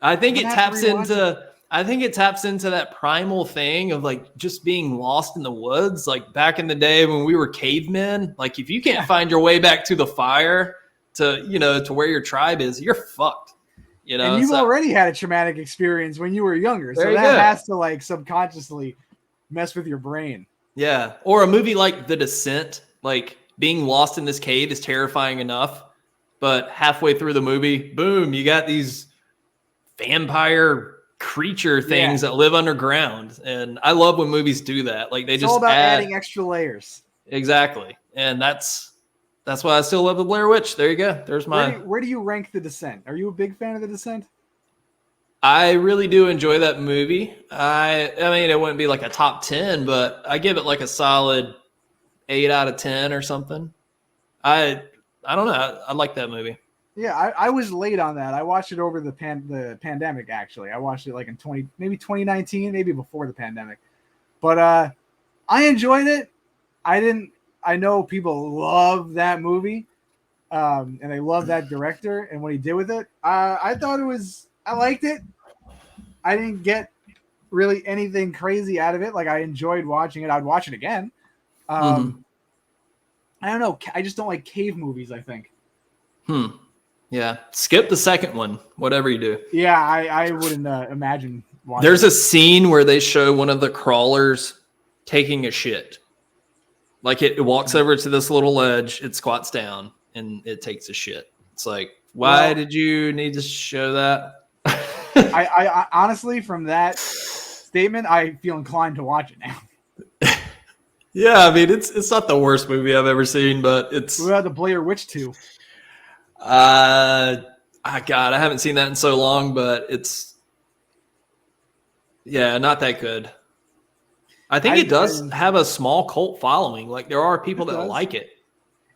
Speaker 1: I think it taps into that primal thing of like just being lost in the woods. Like back in the day when we were cavemen, like if you can't find your way back to the fire to where your tribe is, you're fucked.
Speaker 2: And you've already had a traumatic experience when you were younger. So that has to like subconsciously mess with your brain.
Speaker 1: Yeah. Or a movie like The Descent, like being lost in this cave is terrifying enough, but halfway through the movie, boom, you got these vampire creature things that live underground. And I love when movies do that. Like it's all about
Speaker 2: adding extra layers.
Speaker 1: Exactly. And that's why I still love the Blair Witch. There you go. There's mine.
Speaker 2: Where do you rank The Descent? Are you a big fan of The Descent?
Speaker 1: I really do enjoy that movie. I mean, it wouldn't be like a top 10, but I give it like a solid 8 out of 10 or something. I don't know. I like that movie.
Speaker 2: Yeah, I was late on that. I watched it over the pandemic, actually. I watched it like in 2019, maybe before the pandemic. But I enjoyed it. I know people love that movie, and they love that director and what he did with it. I liked it. I didn't get really anything crazy out of it. Like I enjoyed watching it. I'd watch it again. I don't know. I just don't like cave movies, I think.
Speaker 1: Yeah. Skip the second one, whatever you do.
Speaker 2: Yeah, I wouldn't imagine watching
Speaker 1: There's a scene where they show one of the crawlers taking a shit. Like it walks over to this little ledge, it squats down, and it takes a shit. It's like, why did you need to show that?
Speaker 2: I honestly, from that statement, I feel inclined to watch it now.
Speaker 1: Yeah, I mean, it's not the worst movie I've ever seen, but it's...
Speaker 2: What about the Blair Witch 2?
Speaker 1: God, I haven't seen that in so long, but it's... Yeah, not that good. I think it does have a small cult following. Like, there are people that like it.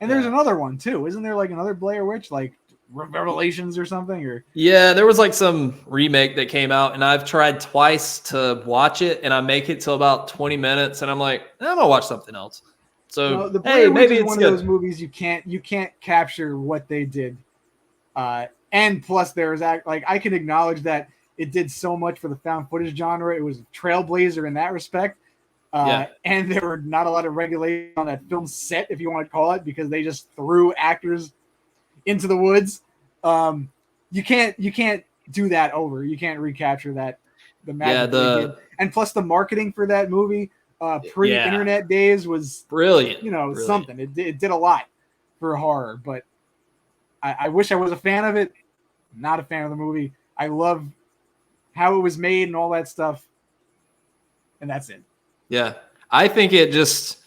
Speaker 2: And there's another one, too. Isn't there, like, another Blair Witch? Like, Revelations or something? Or
Speaker 1: yeah, there was, like, some remake that came out, and I've tried twice to watch it, and I make it till about 20 minutes, and I'm like, I'm going to watch something else. So,
Speaker 2: the Blair Witch is one of those movies you can't capture what they did. And plus, there's, like, I can acknowledge that it did so much for the found footage genre. It was a trailblazer in that respect. And there were not a lot of regulation on that film set, if you want to call it, because they just threw actors into the woods. You can't do that over. You can't recapture that. The magic they did. And plus the marketing for that movie pre-internet days was
Speaker 1: brilliant.
Speaker 2: Something. It did a lot for horror, but I wish I was a fan of it. Not a fan of the movie. I love how it was made and all that stuff. And that's it.
Speaker 1: Yeah. I think it just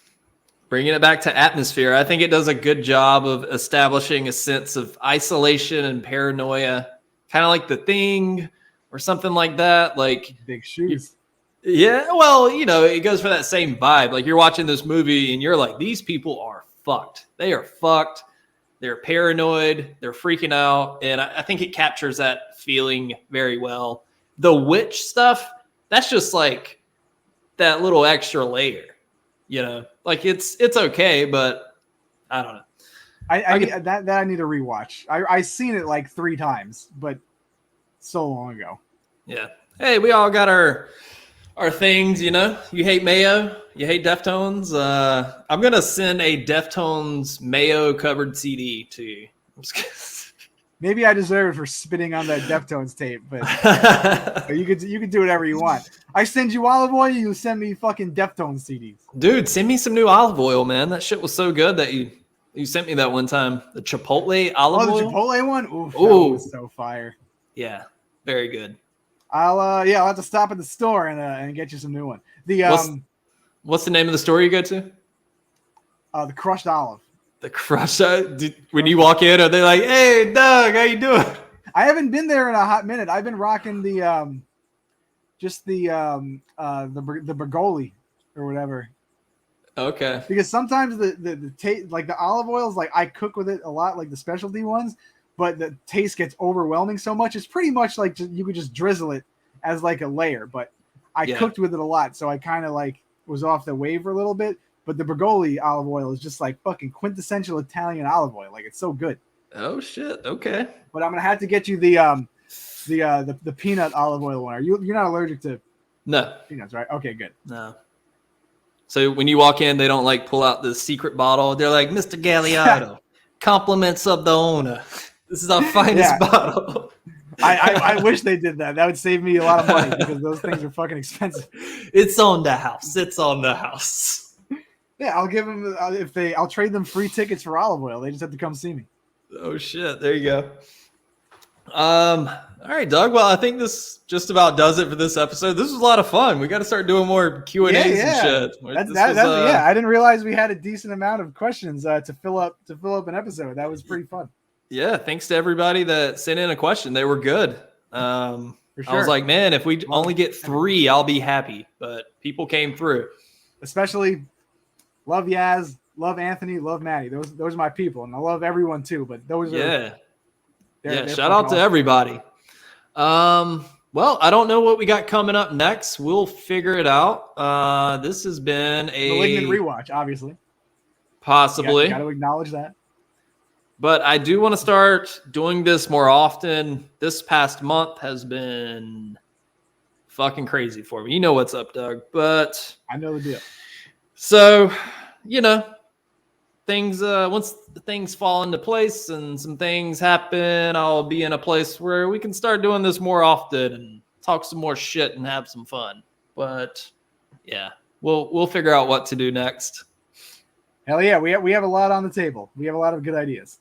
Speaker 1: bringing it back to atmosphere. I think it does a good job of establishing a sense of isolation and paranoia, kind of like The Thing or something like that. Like
Speaker 2: Big Shoes.
Speaker 1: Yeah. Well, it goes for that same vibe. Like you're watching this movie and you're like, these people are fucked. They are fucked. They're paranoid. They're freaking out. And I think it captures that feeling very well. The witch stuff, that's just like that little extra layer, like it's okay, but I don't know.
Speaker 2: I need to rewatch. I seen it like 3 times, but so long ago.
Speaker 1: Yeah. Hey, we all got our things, You hate mayo, you hate Deftones. I'm gonna send a Deftones mayo covered CD to you.
Speaker 2: Maybe I deserve it for spitting on that Deftones tape, but you could do whatever you want. I send you olive oil, you send me fucking Deftones CDs.
Speaker 1: Dude, send me some new olive oil, man. That shit was so good that you sent me that one time. The Chipotle olive oil.
Speaker 2: Oh, the Chipotle one? Ooh, that was so fire.
Speaker 1: Yeah, very good.
Speaker 2: I'll have to stop at the store and get you some new one.
Speaker 1: What's the name of the store you go to?
Speaker 2: The Crushed Olive.
Speaker 1: The Crushed. When you walk in, are they like, "Hey, Doug, how you doing?"
Speaker 2: I haven't been there in a hot minute. I've been rocking the Bergoli or whatever.
Speaker 1: Okay.
Speaker 2: Because sometimes the taste, like the olive oils, like I cook with it a lot, like the specialty ones, but the taste gets overwhelming so much. It's pretty much like you could just drizzle it as like a layer. But I cooked with it a lot, so I kind of like was off the wave for a little bit. But the Bergoli olive oil is just like fucking quintessential Italian olive oil. Like it's so good.
Speaker 1: Oh shit. Okay.
Speaker 2: But I'm gonna have to get you the peanut olive oil one. You're not allergic to peanuts, right? Okay, good.
Speaker 1: No. So when you walk in, they don't like pull out the secret bottle. They're like, Mr. Galliardo, compliments of the owner. This is our finest bottle.
Speaker 2: I wish they did that. That would save me a lot of money because those things are fucking expensive.
Speaker 1: It's on the house. It's on the house.
Speaker 2: Yeah, I'll give them I'll trade them free tickets for olive oil. They just have to come see me.
Speaker 1: Oh shit! There you go. All right, Doug. Well, I think this just about does it for this episode. This was a lot of fun. We got to start doing more Q&As and shit.
Speaker 2: I didn't realize we had a decent amount of questions to fill up an episode. That was pretty fun.
Speaker 1: Yeah, thanks to everybody that sent in a question. They were good. For sure. I was like, man, if we only get 3, I'll be happy. But people came through.
Speaker 2: Especially love Yaz, love Anthony, love Maddie. Those are my people, and I love everyone too. But those are
Speaker 1: they're shout out to everybody. Well, I don't know what we got coming up next. We'll figure it out. This has been a
Speaker 2: Malignant rewatch, obviously.
Speaker 1: Possibly.
Speaker 2: Got to acknowledge that.
Speaker 1: But I do want to start doing this more often. This past month has been fucking crazy for me. You know what's up, Doug. But
Speaker 2: I know the deal.
Speaker 1: So, things once the things fall into place and some things happen, I'll be in a place where we can start doing this more often and talk some more shit and have some fun. But yeah, we'll figure out what to do next.
Speaker 2: Hell yeah, we have a lot on the table. We have a lot of good ideas.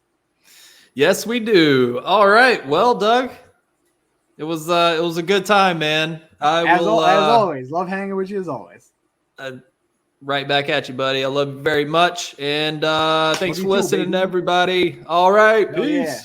Speaker 1: Yes, we do. All right. Well, Doug, it was a good time, man.
Speaker 2: As always, love hanging with you as always.
Speaker 1: Right back at you, buddy. I love you very much. And thanks for listening, everybody. All right. Peace. Yeah.